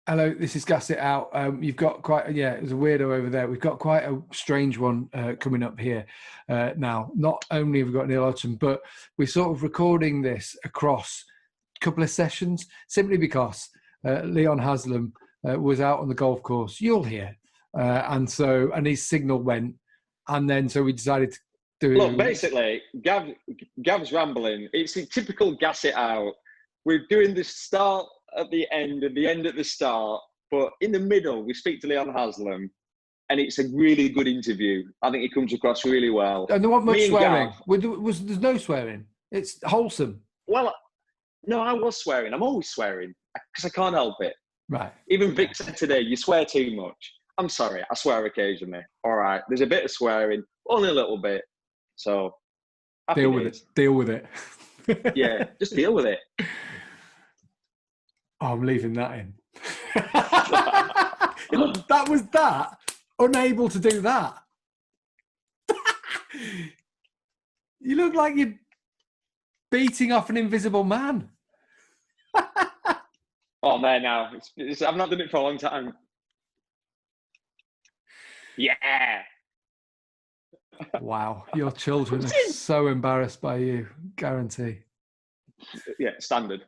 Hello, this is Gas It Out. You've got quite, it was a weirdo over there. We've got quite a strange one coming up here now. Not only have we got Neil Hodgson, but we're sort of recording this across a couple of sessions simply because Leon Haslam was out on the golf course. You'll hear. And his signal went. And then so we decided to do... Look, basically, Gav's rambling. It's a typical Gas It Out. We're doing the start at the end and the end at the start, but in the middle we speak to Leon Haslam, and it's a really good interview. I think it comes across really well. And there wasn't much swearing. There's no swearing. It's wholesome. Well, no, I was swearing. I'm always swearing because I can't help it. Right. Even Vic said today, you swear too much. I'm sorry, I swear occasionally. All right, there's a bit of swearing, only a little bit. So deal with it. Deal with it. Yeah, just deal with it. Oh, I'm leaving that in. That was that. Unable to do that. You look like you're beating off an invisible man. Oh, man, now. I've not done it for a long time. Yeah. Wow. Your children are so embarrassed by you. Guarantee. Yeah, standard.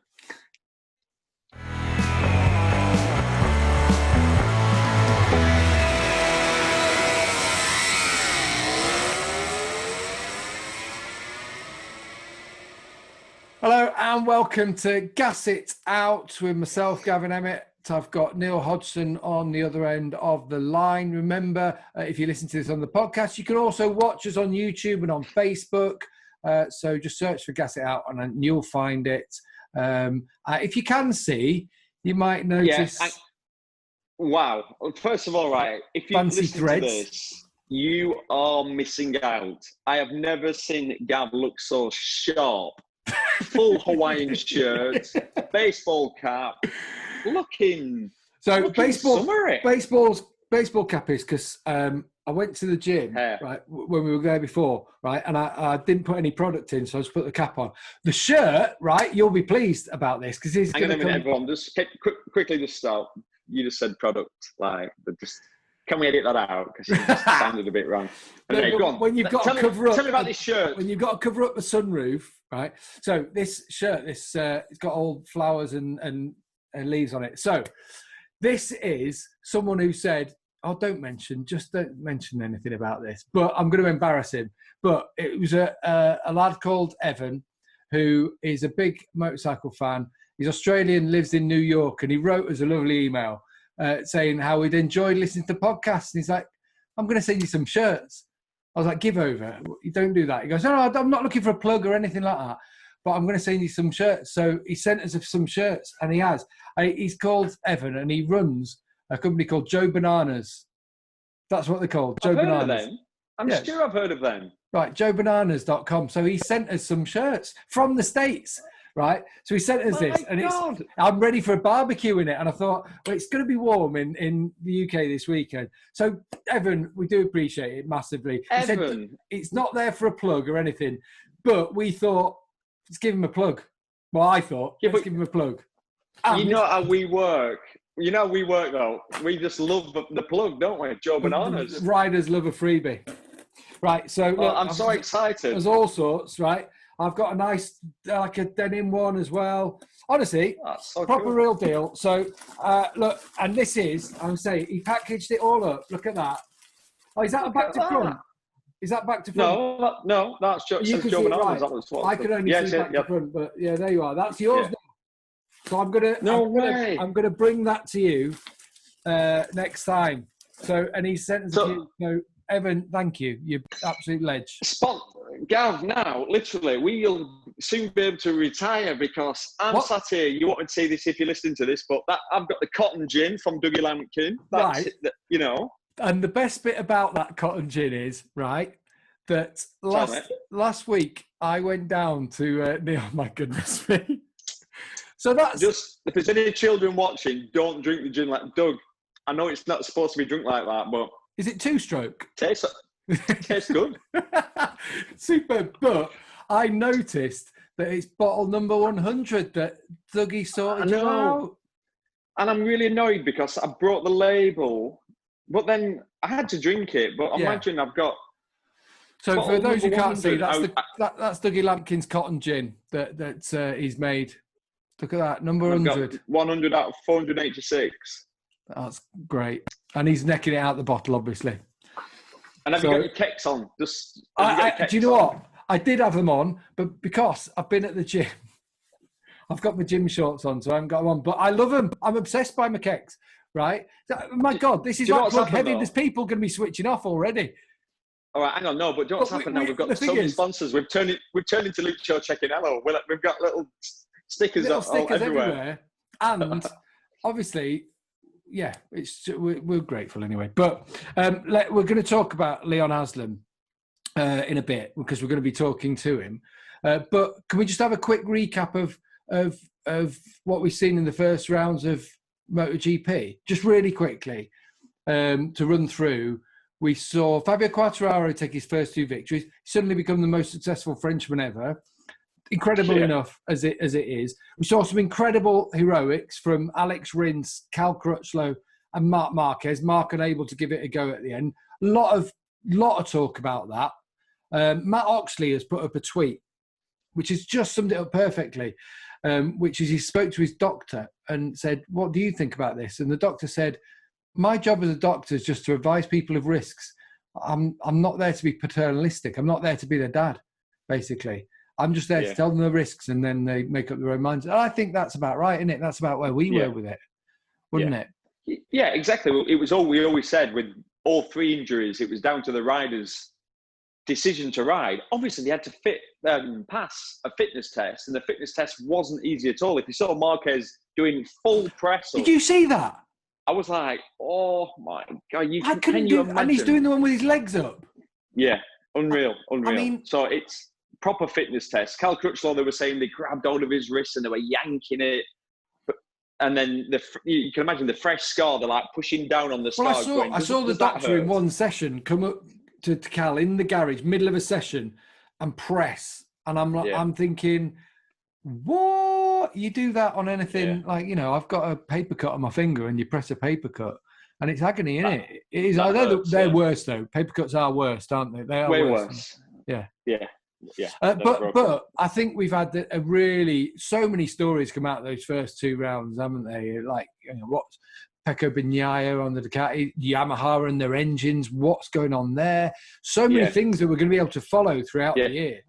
Hello and welcome to Gas It Out with myself, Gavin Emmett. I've got Neil Hodgson on the other end of the line. Remember, if you listen to this on the podcast, you can also watch us on YouTube and on Facebook. So just search for Gas It Out and you'll find it. If you can see, you might notice... Yeah, wow. First of all, right, if you listen to this, you are missing out. I have never seen Gav look so sharp. Full Hawaiian shirt, baseball cap, looking baseball cap is because I went to the gym right when we were there before, right, and I didn't put any product in, so I just put the cap on. The shirt, right, you'll be pleased about this because he's going to come... Everyone, just quickly just stop. You just said product, like just. Can we edit that out? Because it just sounded a bit wrong. Okay, go on. When you've got to cover up, tell me about this shirt. When you've got to cover up the sunroof, right? So this shirt, it's got all flowers and leaves on it. So this is someone who said, "Oh, don't mention anything about this." But I'm going to embarrass him. But it was a lad called Evan, who is a big motorcycle fan. He's Australian, lives in New York, and he wrote us a lovely email. Saying how he'd enjoyed listening to podcasts. And he's like, I'm going to send you some shirts. I was like, give over. You don't do that. He goes, no, I'm not looking for a plug or anything like that, but I'm going to send you some shirts. So he sent us some shirts, and he has. He's called Evan, and he runs a company called Joe Bananas. That's what they're called, Joe Bananas. Heard of them. I'm sure I've heard of them. Right, joebananas.com. So he sent us some shirts from the States. Right, so he sent us this, and I'm ready for a barbecue in it. And I thought, well, it's going to be warm in the UK this weekend. So, Evan, we do appreciate it massively. Evan, he said, it's not there for a plug or anything, but we thought, let's give him a plug. Well, I thought, let's give him a plug. You know how we work. You know how we work, though. We just love the plug, don't we? Joe Bananas. Riders love a freebie. Right, so look, I'm so excited. There's all sorts, right? I've got a nice, like a denim one as well. Honestly, so proper cool. Real deal. So, look, and this is, I'm saying, he packaged it all up. Look at that. Oh, is that a back to front? Is that back to front? No, that's Joe Bananas. Right. I could only see back to front, but yeah, there you are. That's yours now. So I'm gonna bring that to you next time. So, and he sent us a few. So, Evan, thank you. You're absolute ledge. Gav, now, literally, we'll soon be able to retire because I'm sat here. You won't see this if you're listening to this, but I've got the cotton gin from Dougie Lampkin. That's right. You know. And the best bit about that cotton gin is, right, that last week I went down to Neil. My goodness me. So that's... Just, if there's any children watching, don't drink the gin like Doug. I know it's not supposed to be drunk like that, but... Is it two-stroke? Tastes good. Super. But I noticed that it's bottle number 100 that Dougie sorted you out. And I'm really annoyed because I brought the label, but then I had to drink it. But imagine I've got. So for those who can't see, that's Dougie Lampkin's cotton gin that he's made. Look at that, number 100. 100 out of 486. That's great. And he's necking it out the bottle, obviously. And have you got your kecks on? Do you know what? I did have them on, but because I've been at the gym, I've got my gym shorts on, so I haven't got them on. But I love them. I'm obsessed by my kecks, right? My God, this is like plug heavy. There's people going to be switching off already. All right, hang on. No, but do you know what's happened now? We've got so many sponsors. We've turned into Luke Show Checking Hello. We've got little stickers everywhere. And obviously, yeah, we're grateful anyway. But we're going to talk about Leon Haslam in a bit because we're going to be talking to him. But can we just have a quick recap of what we've seen in the first rounds of MotoGP? Just really quickly to run through. We saw Fabio Quartararo take his first 2 victories, suddenly become the most successful Frenchman ever. Incredible enough as it is. We saw some incredible heroics from Alex Rins, Cal Crutchlow, and Marc Marquez. Marc unable to give it a go at the end. A lot of talk about that. Matt Oxley has put up a tweet, which has just summed it up perfectly. Which is he spoke to his doctor and said, "What do you think about this?" And the doctor said, "My job as a doctor is just to advise people of risks. I'm not there to be paternalistic. I'm not there to be their dad, basically. I'm just there to tell them the risks, and then they make up their own minds." And I think that's about right, isn't it? That's about where we were with it, wouldn't it? Yeah, exactly. It was all we always said with all 3 injuries. It was down to the riders' decision to ride. Obviously, they had to pass a fitness test, and the fitness test wasn't easy at all. If you saw Marquez doing full press, did you see that? I was like, "Oh my God!" I couldn't do, and he's doing the one with his legs up. Yeah, unreal. I mean, so it's proper fitness test. Cal Crutchlow, they were saying they grabbed hold of his wrist and they were yanking it. And then you can imagine the fresh scar. They're like pushing down on the scar. Well, I saw the doctor in one session come up to Cal in the garage, middle of a session, and press. And I'm like, I'm thinking, what? You do that on anything? Like, I've got a paper cut on my finger, and you press a paper cut, and it's agony, isn't it? It is. They're worse though. Paper cuts are worse, aren't they? They are way worse. Yeah. But I think we've had so many stories come out of those first 2 rounds, haven't they? Like, what's Pecco Bagnaia on the Ducati, Yamaha and their engines, what's going on there? So many things that we're going to be able to follow throughout the year.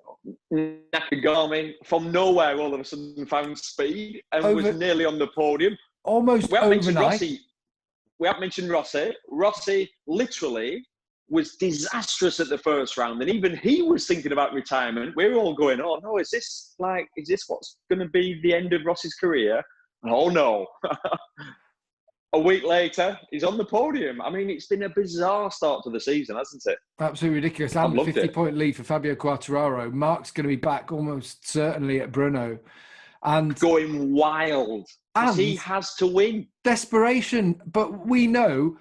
Nakagami from nowhere all of a sudden found speed and was nearly on the podium. Almost overnight. We haven't mentioned Rossi. Rossi literally was disastrous at the first round, and even he was thinking about retirement. We were all going, "Oh no, is this what's going to be the end of Rossi's career?" Oh no. A week later, he's on the podium. I mean, it's been a bizarre start to the season, hasn't it? Absolutely ridiculous. And a 50-point lead for Fabio Quartararo. Marc's going to be back almost certainly at Brno. And going wild. And he has to win. Desperation. But we know,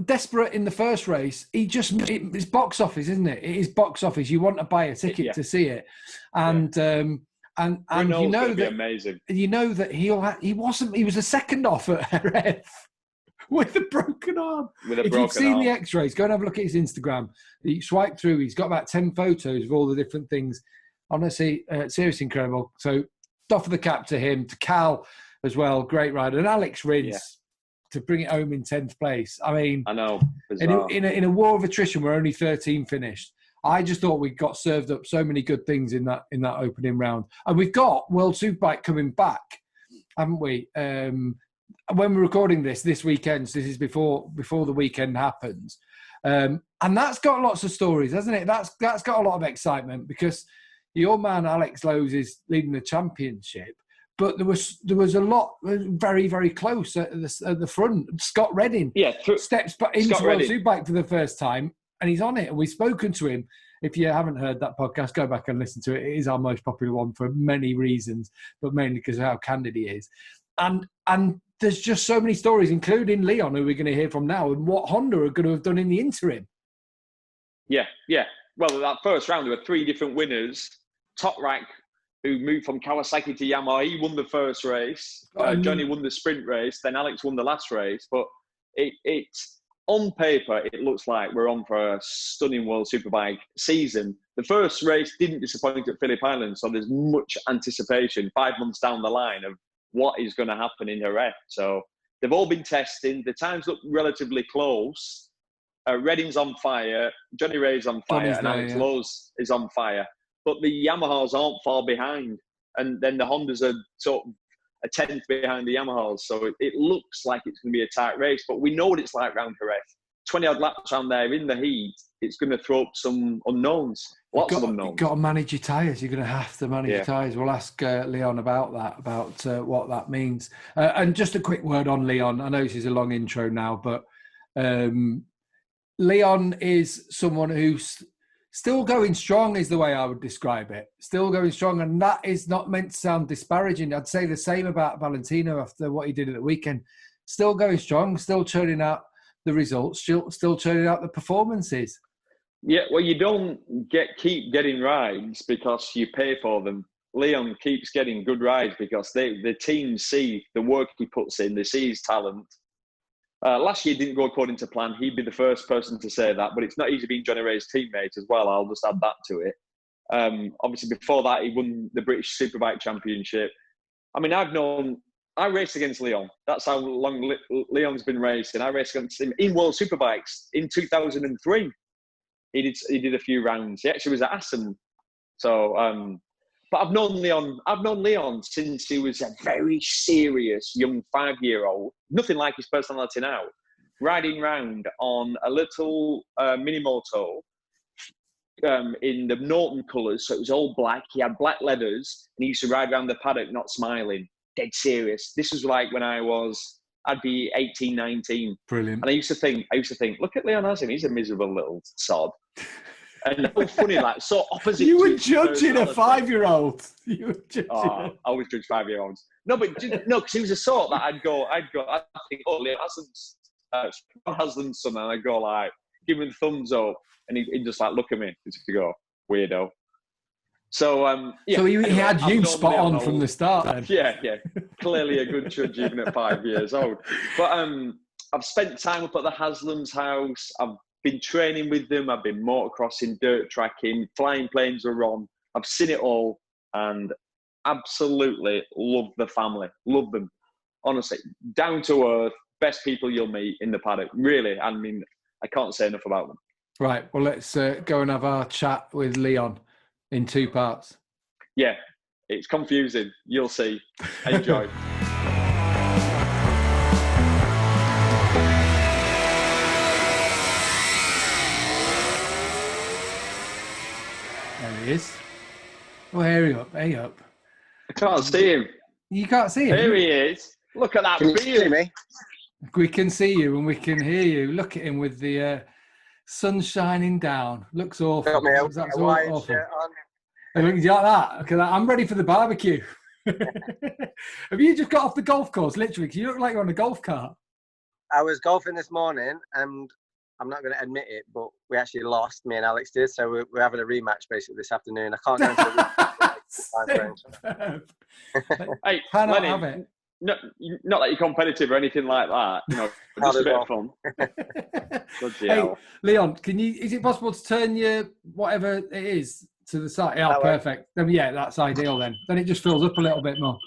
desperate in the first race, it's box office, isn't it? It is box office. You want to buy a ticket to see it. And and you know that amazing. You know that he was a second off at Jerez. With a broken arm. If you've seen the X-rays, go and have a look at his Instagram. You swipe through. He's got about 10 photos of all the different things. Honestly, seriously incredible. So, off of the cap to him, to Cal as well. Great rider. And Alex Rins to bring it home in 10th place. I mean, I know. In a war of attrition, we're only 13 finished. I just thought we got served up so many good things in that opening round. And we've got World Superbike coming back, haven't we? When we're recording this weekend, so this is before the weekend happens, and that's got lots of stories, hasn't it? That's got a lot of excitement because your man Alex Lowe's is leading the championship, but there was a lot very, very close at the front. Scott Redding steps into World Superbike for the first time, and he's on it. And we've spoken to him. If you haven't heard that podcast, go back and listen to it. It is our most popular one for many reasons, but mainly because of how candid he is. And there's just so many stories, including Leon, who we're going to hear from now, and what Honda are going to have done in the interim. Yeah. Well, that first round, there were 3 different winners. Top rank who moved from Kawasaki to Yamaha. He won the first race. Johnny won the sprint race. Then Alex won the last race. But it's on paper, it looks like we're on for a stunning World Superbike season. The first race didn't disappoint at Phillip Island, so there's much anticipation 5 months down the line of what is going to happen in Jerez. So they've all been testing. The times look relatively close. Redding's on fire, Johnny Ray's on fire, and Alex Lowe's is on fire. But the Yamahas aren't far behind. And then the Hondas are sort of a tenth behind the Yamahas. So it looks like it's going to be a tight race. But we know what it's like round Jerez. 20-odd laps around there in the heat, it's going to throw up some unknowns. Lots of unknowns. You've got to manage your tyres. You're going to have to manage your tyres. We'll ask Leon about that, about what that means. And just a quick word on Leon. I know this is a long intro now, but Leon is someone who's still going strong is the way I would describe it. Still going strong. And that is not meant to sound disparaging. I'd say the same about Valentino after what he did at the weekend. Still going strong, still churning out the results, still churning out the performances. Yeah, well, you don't keep getting rides because you pay for them. Leon keeps getting good rides because the team see the work he puts in. They see his talent. Last year didn't go according to plan. He'd be the first person to say that, but it's not easy being Johnny Ray's teammate as well. I'll just add that to it. Obviously, before that, he won the British Superbike Championship. I mean, I raced against Leon. That's how long Leon's been racing. I raced against him in World Superbikes in 2003. He did a few rounds. He actually was at Assen. So, but I've known Leon since he was a very serious young 5-year-old. Nothing like his personality now. Riding round on a little mini moto in the Norton colours, so it was all black. He had black leathers, and he used to ride around the paddock not smiling, dead serious. This was like when I'd be 18, 19. Brilliant. And I used to think, look at Leon Haslam, he's a miserable little sod. And it was funny, like, so opposite. You were judging a 5-year-old. You were judging. I always judge 5-year-olds. No, but no, because he was a sort that I'd think, oh, Leon Haslam's son, and I'd go like, give him the thumbs up, and he'd just like look at me, just to go, weirdo. So, So he had you spot on from the start then. Yeah. Clearly a good judge even at 5 years old. But I've spent time up at the Haslam's house. I've been training with them. I've been motocrossing, dirt tracking, flying planes are on. I've seen it all and absolutely love the family. Love them. Honestly, down to earth, best people you'll meet in the paddock. Really, I mean, I can't say enough about them. Right, well, let's go and have our chat with Leon in 2 parts. Yeah, it's confusing. You'll see. Enjoy. There he is. Oh, hurry up. I can't see him. You can't see him? Here he is. Look at that beard. Can you see me? We can see you and we can hear you. Look at him with the sun shining down. Looks awful. Got me a Hawaiian awful. shirt on. You like that? Okay, I'm ready for the barbecue. Have you just got off the golf course, literally? 'Cause you look like you're on a golf cart. I was golfing this morning, and I'm not going to admit it, but we actually lost. Me and Alex did, so we're having a rematch basically this afternoon. I can't go into the time frame. Hey, Cannot Lenny, have it. not that you're competitive or anything like that. You know, just a bit of fun. Hey, Leon, is it possible to turn your whatever it is to the side? Yeah, perfect. Yeah, that's ideal then. Then it just fills up a little bit more.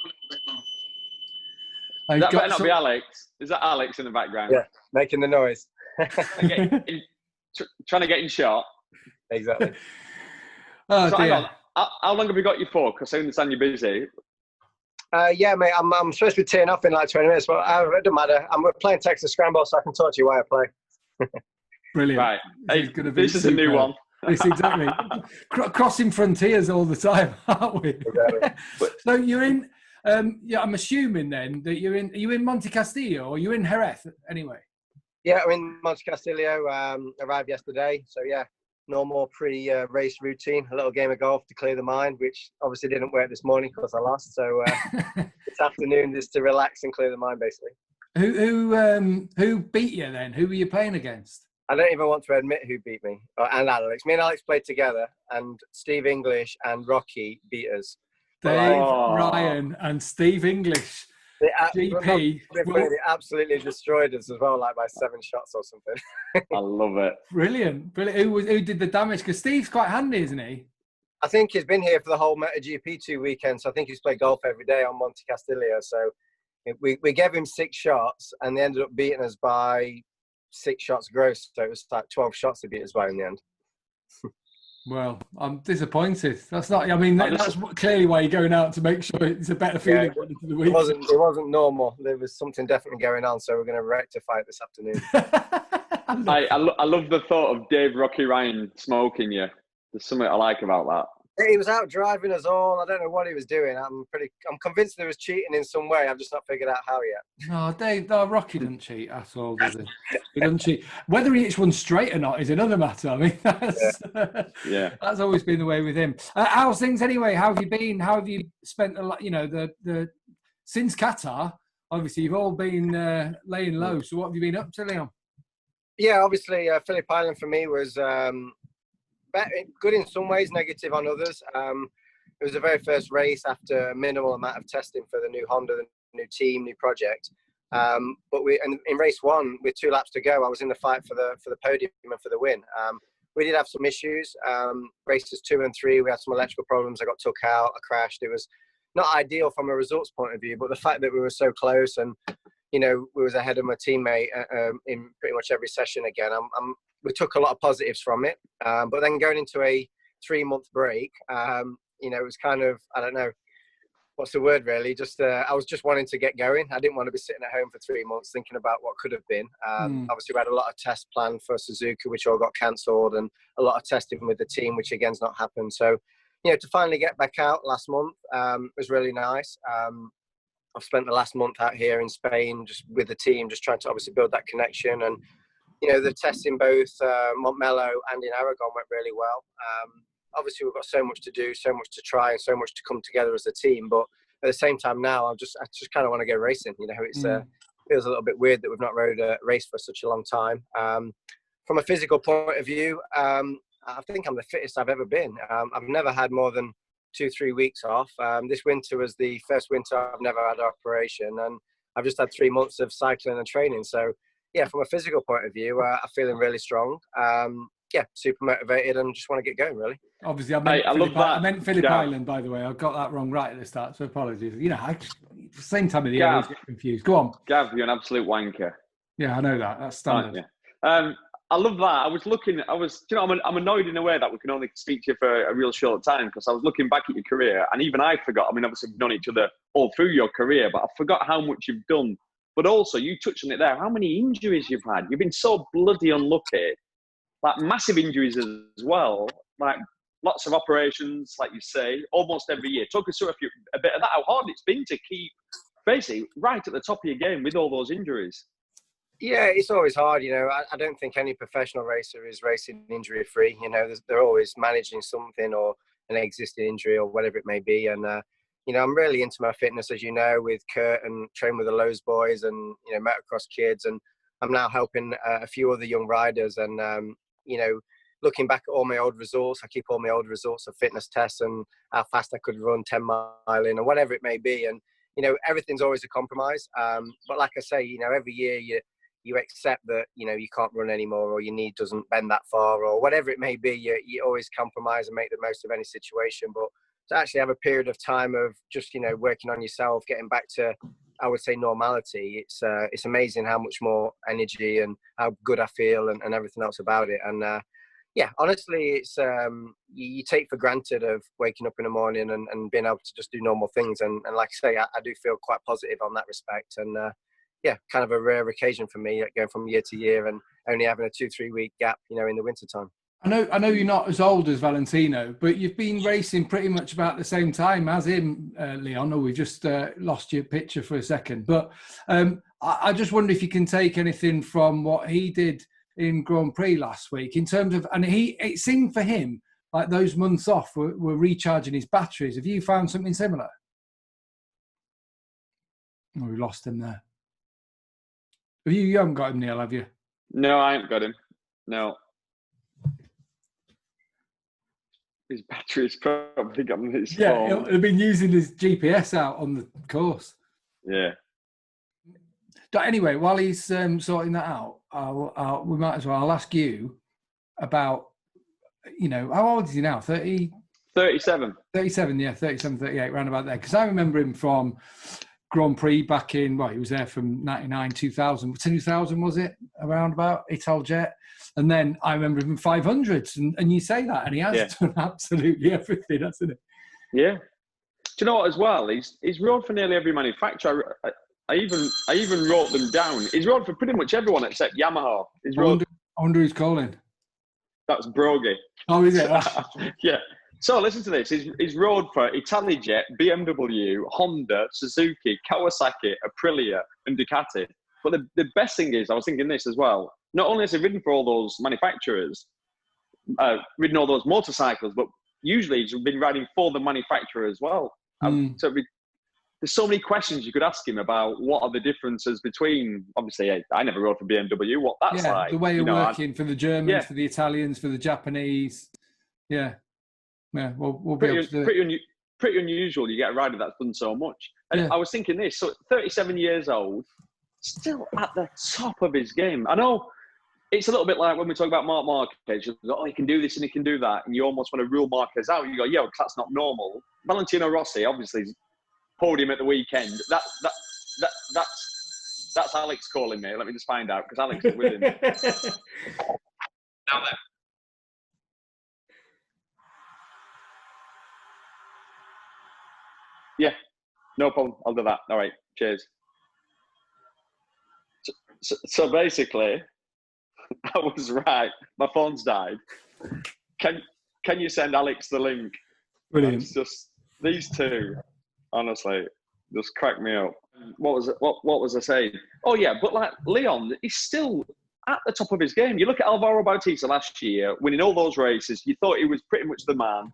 That better not be Alex. Is that Alex in the background? Yeah, making the noise. Trying to get in shot. Exactly. Oh, so dear. hang on. How long have you got you for? Because I understand you're busy. Yeah, mate, I'm supposed to be teeing off in like 20 minutes, but it doesn't matter. We're playing Texas Scramble, so I can talk to you while I play. Brilliant. Right. This is a new one. It's exactly. Crossing frontiers all the time, aren't we? Exactly. So you're in, I'm assuming then that are you in Monte Castillo or you're in Jerez anyway? Yeah, I'm in Monte Castillo. Arrived yesterday, so yeah, normal pre-race routine. A little game of golf to clear the mind, which obviously didn't work this morning because I lost. So this afternoon is to relax and clear the mind, basically. Who beat you then? Who were you playing against? I don't even want to admit who beat me. And Alex. Me and Alex played together, and Steve English and Rocky beat us. Dave Ryan and Steve English. GP. They absolutely destroyed us as well, like by 7 shots or something. I love it. Brilliant. Who did the damage? Because Steve's quite handy, isn't he? I think he's been here for the whole MotoGP 2 weekends. So I think he's played golf every day on Monte Castillo. So we gave him 6 shots, and they ended up beating us by 6 shots gross. So it was like 12 shots they beat us by in the end. Well, I'm disappointed. That's not. I mean, that's clearly why you're going out, to make sure it's a better feeling. Yeah, it wasn't normal. There was something definitely going on, so we're going to rectify it this afternoon. I love the thought of Dave Rocky Ryan smoking you. There's something I like about that. He was out driving us all. I don't know what he was doing. I'm convinced there was cheating in some way. I've just not figured out how yet. No, Dave, Rocky doesn't cheat at all, does he? He doesn't cheat. Whether he hits one straight or not is another matter. I mean, that's always been the way with him. How's things anyway? How have you been? How have you spent the since Qatar? Obviously, you've all been laying low. So what have you been up to, Leon? Yeah, obviously, Phillip Island for me was good in some ways, negative on others. It was the very first race after a minimal amount of testing for the new Honda, the new team, new project. But in race 1, with 2 laps to go, I was in the fight for the podium and for the win. We did have some issues. Races 2 and 3, we had some electrical problems. I got took out. I crashed. It was not ideal from a results point of view, but the fact that we were so close and we was ahead of my teammate in pretty much every session again. We took a lot of positives from it, but then going into a 3-month break, it was kind of, I don't know, what's the word really? Just I was just wanting to get going. I didn't want to be sitting at home for 3 months thinking about what could have been. Obviously, we had a lot of tests planned for Suzuka, which all got cancelled, and a lot of testing with the team, which again's not happened. So, to finally get back out last month was really nice. I've spent the last month out here in Spain just with the team, just trying to obviously build that connection. And, the tests in both Montmello and in Aragon went really well. Obviously, we've got so much to do, so much to try, and so much to come together as a team. But at the same time now, I just kind of want to go racing. It's feels a little bit weird that we've not rode a race for such a long time. From a physical point of view, I think I'm the fittest I've ever been. I've never had more than 2-3 weeks off. This winter was the first winter I've never had an operation, and I've just had 3 months of cycling and training. So, yeah, from a physical point of view, I'm feeling really strong. Super motivated and just want to get going, really. Obviously, I meant Phillip Island, by the way. I got that wrong right at the start, so apologies. Same time of the year, I always get confused. Go on. Gav, you're an absolute wanker. Yeah, I know that. That's standard. I love that. I'm annoyed in a way that we can only speak to you for a real short time, because I was looking back at your career, and even I forgot. I mean, obviously we've known each other all through your career, but I forgot how much you've done. But also, you touched on it there, how many injuries you've had. You've been so bloody unlucky, like massive injuries as well, like lots of operations, like you say, almost every year. Talk us through a bit of that, how hard it's been to keep basically right at the top of your game with all those injuries. Yeah, it's always hard. I don't think any professional racer is racing injury-free. They're always managing something or an existing injury or whatever it may be. And, I'm really into my fitness, as you know, with Kurt and train with the Lowe's boys and, motocross kids. And I'm now helping a few other young riders. And, looking back at all my old results, I keep all my old results of fitness tests and how fast I could run 10 mile in or whatever it may be. And, everything's always a compromise. But like I say, every year you accept that, you can't run anymore, or your knee doesn't bend that far, or whatever it may be. You always compromise and make the most of any situation. But to actually have a period of time of just, working on yourself, getting back to, I would say, normality, it's amazing how much more energy and how good I feel and everything else about it. And honestly, it's you take for granted of waking up in the morning and being able to just do normal things. And like I say, I do feel quite positive on that respect. And kind of a rare occasion for me, going from year to year and only having a 2-3 week gap, in the winter time. I know you're not as old as Valentino, but you've been racing pretty much about the same time as him, Leon. Or we just lost your picture for a second. But I just wonder if you can take anything from what he did in Grand Prix last week in terms of, and it seemed for him like those months off were recharging his batteries. Have you found something similar? Oh, we lost him there. You haven't got him, Neil, have you? No, I haven't got him. No. His battery's probably gone his phone. Yeah, he'll have been using his GPS out on the course. Yeah. But anyway, while he's sorting that out, we might as well. I'll ask you about, how old is he now? 30? 37. 37, yeah, 37, 38, round about there. Because I remember him from Grand Prix back in, he was there from 99, 2000. 2000, was it? Around about Italjet. And then I remember him 500s. And you say that, and he has done absolutely everything, hasn't he? Yeah. Do you know what, as well? He's rode for nearly every manufacturer. I even wrote them down. He's rode for pretty much everyone except Yamaha. I wonder who's calling. That's Brogy. Oh, is it? Yeah. So listen to this. He's rode for Italjet, BMW, Honda, Suzuki, Kawasaki, Aprilia, and Ducati. But the best thing is, I was thinking this as well. Not only has he ridden for all those manufacturers, ridden all those motorcycles, but usually he's been riding for the manufacturer as well. So there's so many questions you could ask him about what are the differences between, obviously, I never rode for BMW, what that's like. The way of working for the Germans, for the Italians, for the Japanese. Yeah. Yeah, we'll be able to do it. Pretty unusual. You get a rider that's done so much. And I was thinking this, so 37 years old, still at the top of his game. I know it's a little bit like when we talk about Marc Marquez, he can do this and he can do that, and you almost want to rule Marquez out. You go, because that's not normal. Valentino Rossi, obviously, podium at the weekend. That's Alex calling me. Let me just find out, because Alex is with him. Down there. Yeah, no problem. I'll do that. All right, cheers. So basically, I was right. My phone's died. Can you send Alex the link? Brilliant. It's just these two, honestly, just crack me up. What was I saying? Oh yeah, but like Leon, he's still at the top of his game. You look at Alvaro Bautista last year, winning all those races. You thought he was pretty much the man.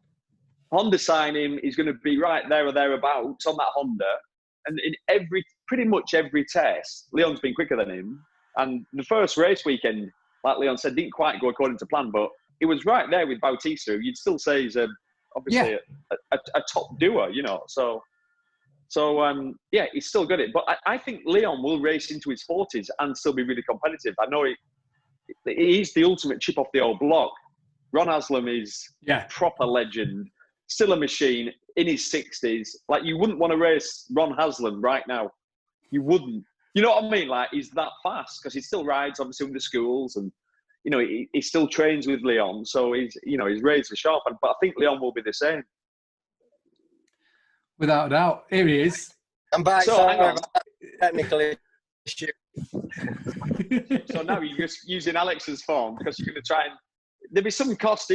Honda sign him, he's going to be right there or thereabouts on that Honda. And in pretty much every test, Leon's been quicker than him. And the first race weekend, like Leon said, didn't quite go according to plan, but he was right there with Bautista, who you'd still say is obviously a top doer, So he's still good at it. But I think Leon will race into his 40s and still be really competitive. I know he's the ultimate chip off the old block. Ron Haslam is a proper legend. Still a machine in his 60s. Like, you wouldn't want to race Ron Haslam right now. You wouldn't. You know what I mean? Like, he's that fast because he still rides, obviously, with the schools, and he still trains with Leon. So he's razor sharp. But I think Leon will be the same. Without a doubt. Here he is. I'm back. So hang on. Technical issue. So now you're just using Alex's phone because you're going to try and. There'll be some cost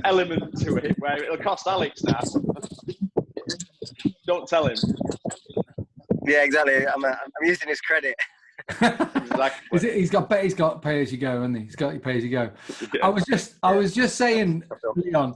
element to it where it'll cost Alex now. Don't tell him. Yeah, exactly. I'm using his credit. Exactly. He's got pay as you go, hasn't he? He's got pay as you go. Yeah. I was just saying, Leon.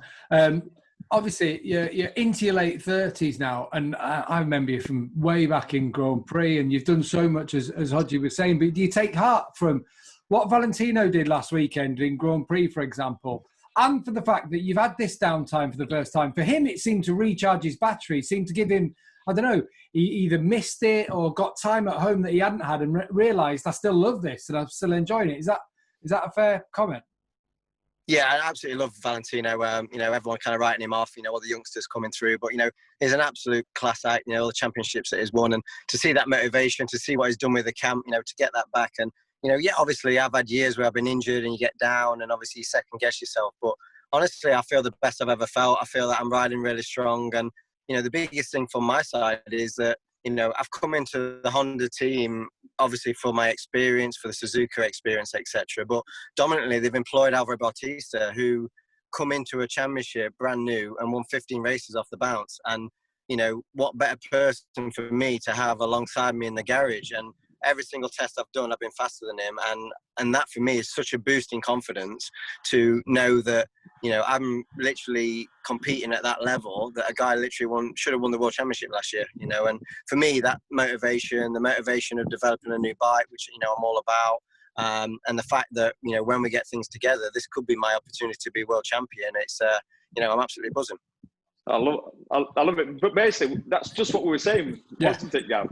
Obviously, you're into your late 30s now, and I remember you from way back in Grand Prix, and you've done so much, as Hodgie was saying. But do you take heart from what Valentino did last weekend in Grand Prix, for example, and for the fact that you've had this downtime for the first time? For him, it seemed to recharge his battery. It seemed to give him, I don't know, he either missed it or got time at home that he hadn't had and realised, I still love this and I'm still enjoying it. Is that a fair comment? Yeah, I absolutely love Valentino. Everyone kind of writing him off, all the youngsters coming through. But, he's an absolute class act, all the championships that he's won. And to see that motivation, to see what he's done with the camp, to get that back. And, obviously I've had years where I've been injured and you get down and obviously you second guess yourself. But honestly, I feel the best I've ever felt. I feel that I'm riding really strong. And, the biggest thing from my side is that, I've come into the Honda team, obviously for my experience, for the Suzuka experience, etc. But dominantly, they've employed Alvaro Bautista, who come into a championship brand new and won 15 races off the bounce. And, what better person for me to have alongside me in the garage? And every single test I've done, I've been faster than him. And that for me is such a boost in confidence to know that, I'm literally competing at that level that a guy literally should have won the World Championship last year, And for me, that motivation, the motivation of developing a new bike, which, I'm all about, and the fact that, when we get things together, this could be my opportunity to be world champion. I'm absolutely buzzing. I love it. But basically, that's just what we were saying, wasn't it, Gav?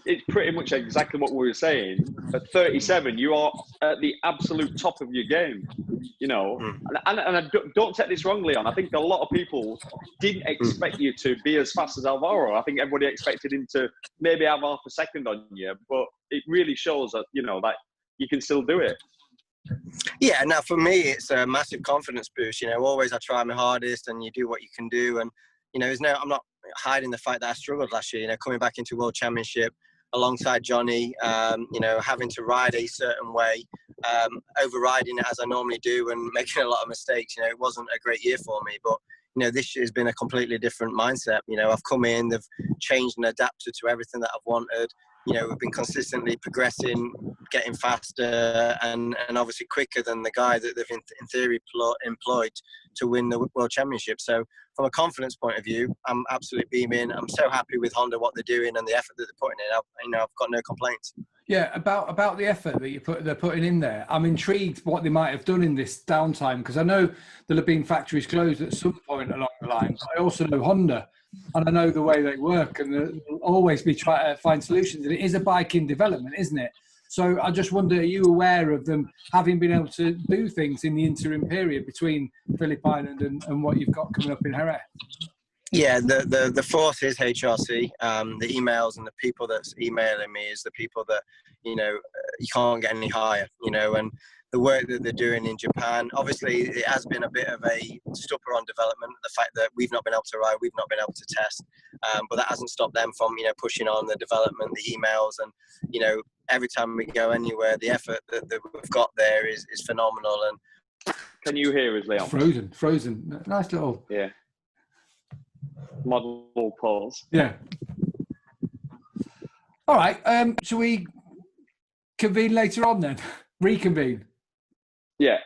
It's pretty much exactly what we were saying. At 37, you are at the absolute top of your game, And I don't take this wrongly on. I think a lot of people didn't expect you to be as fast as Alvaro. I think everybody expected him to maybe have half a second on you, but it really shows that, that you can still do it. Yeah, now for me, it's a massive confidence boost. Always I try my hardest, and you do what you can do. And I'm not hiding the fact that I struggled last year. Coming back into World Championship alongside Johnny, having to ride a certain way, overriding it as I normally do, and making a lot of mistakes. It wasn't a great year for me, but this year has been a completely different mindset. I've come in, they've changed and adapted to everything that I've wanted. We've been consistently progressing, getting faster, and obviously quicker than the guy that they've in theory employed to win the World Championship. So from a confidence point of view, I'm absolutely beaming. I'm so happy with Honda, what they're doing and the effort that they're putting in. I've got no complaints. Yeah, about the effort that they're putting in there. I'm intrigued what they might have done in this downtime, because I know there'll have been factories closed at some point along the line. But I also know Honda, and I know the way they work, and they'll always be trying to find solutions. And it is a bike in development, isn't it? So I just wonder, are you aware of them having been able to do things in the interim period between Phillip Island and what you've got coming up in Jerez? Yeah, the fourth is HRC. The emails and the people that's emailing me is the people that, you can't get any higher, and the work that they're doing in Japan. Obviously, it has been a bit of a stopper on development, the fact that we've not been able to ride, we've not been able to test, but that hasn't stopped them from, pushing on the development, the emails, and, every time we go anywhere, the effort that we've got there is phenomenal. And can you hear us, Leon? Frozen. Nice little... Yeah. Model pause. Yeah. All right. Shall we convene later on then? Reconvene. Yeah.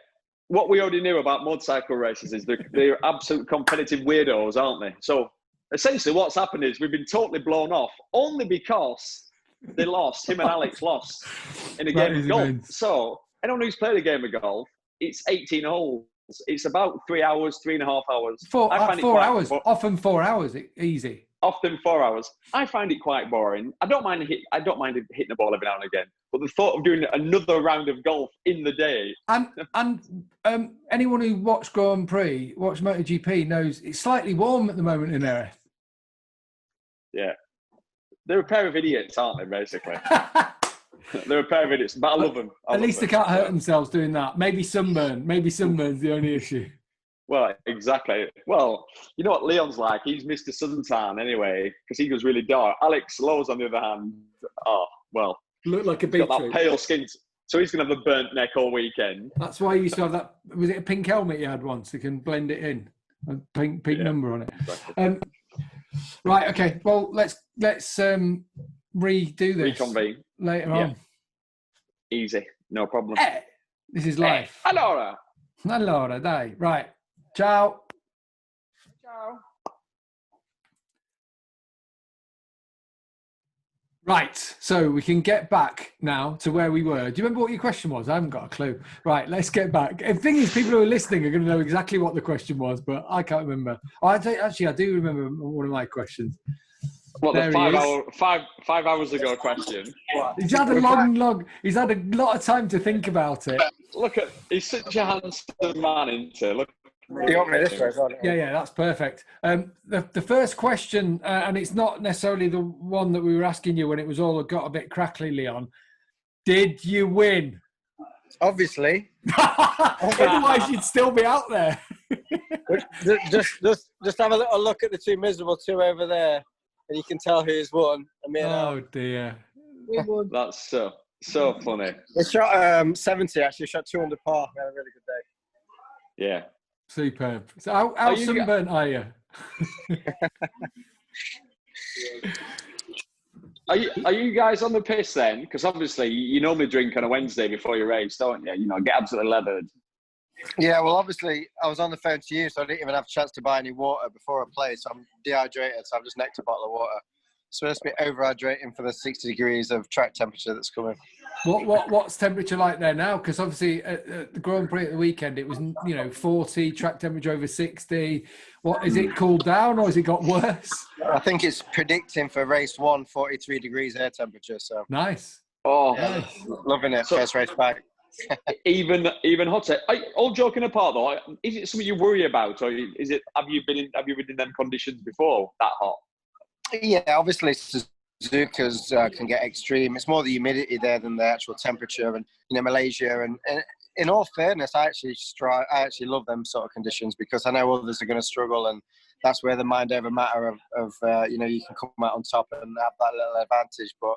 What we already knew about motorcycle races is they're absolute competitive weirdos, aren't they? So essentially what's happened is we've been totally blown off only because they lost. Him and Alex lost in a game of golf. Immense. So anyone who's played a game of golf, it's 18 holes. It's about 3 hours, 3.5 hours. 4 hours. Often 4 hours. Easy. Often 4 hours. I find it quite boring. I don't mind hitting the ball every now and again. But the thought of doing another round of golf in the day. And anyone who watched Grand Prix, watched MotoGP, knows it's slightly warm at the moment in Jerez. Yeah. They're a pair of idiots, aren't they, basically? They're a pair of idiots, but I love them. At least they can't hurt themselves doing that. Maybe sunburn. Maybe sunburn's the only issue. Well, exactly. Well, you know what Leon's like? He's Mr. Suntan anyway, because he goes really dark. Alex Lowe's, on the other hand, look like a beetroot. Got that pale skin, so he's going to have a burnt neck all weekend. That's why you used to have that. Was it a pink helmet you had once? You can blend it in. A pink number on it. Exactly. Right. Okay. Well, let's redo this. Reconvene later on. Easy. No problem. Hey, this is life. Allora, dai. Right. Ciao. Ciao. Right, so we can get back now to where we were. Do you remember what your question was? I haven't got a clue. Right, let's get back. The thing is, people who are listening are going to know exactly what the question was, but I can't remember. I do remember one of my questions. What, the 5 hours ago question? He's had a he's had a lot of time to think about it. Look he's such a handsome man, isn't he? Look. You want me this way, isn't it? Yeah, that's perfect. The first question, and it's not necessarily the one that we were asking you when it was all got a bit crackly, Leon. Did you win? Obviously. Otherwise, you'd still be out there. just have a little look at the two miserable two over there, and you can tell who's won. Oh dear. We won. That's so funny. We shot 70 actually. Shot 200 par. We had a really good day. Yeah. Superb. So how sunburnt are you? Are you guys on the piss then? Because obviously you normally drink on a Wednesday before you race, don't you? You know, get absolutely leathered. Yeah, well, obviously I was on the phone to you, so I didn't even have a chance to buy any water before I played. So I'm dehydrated, so I've just necked a bottle of water. supposed to be over-hydrating for the 60 degrees of track temperature that's coming. What's temperature like there now? Because obviously at the Grand Prix at the weekend, it was 40, track temperature over 60. What is it cooled down or has it got worse? I think it's predicting for race 1, 43 degrees air temperature. So nice. Oh, yeah, nice. Loving it. So, first race back. even hotter. All joking apart, though, is it something you worry about, or is it? Have you been in them conditions before? That hot? Yeah, obviously Suzuka's can get extreme. It's more the humidity there than the actual temperature, and Malaysia. And in all fairness, I actually love them sort of conditions because I know others are going to struggle, and that's where the mind over matter of you can come out on top and have that little advantage. But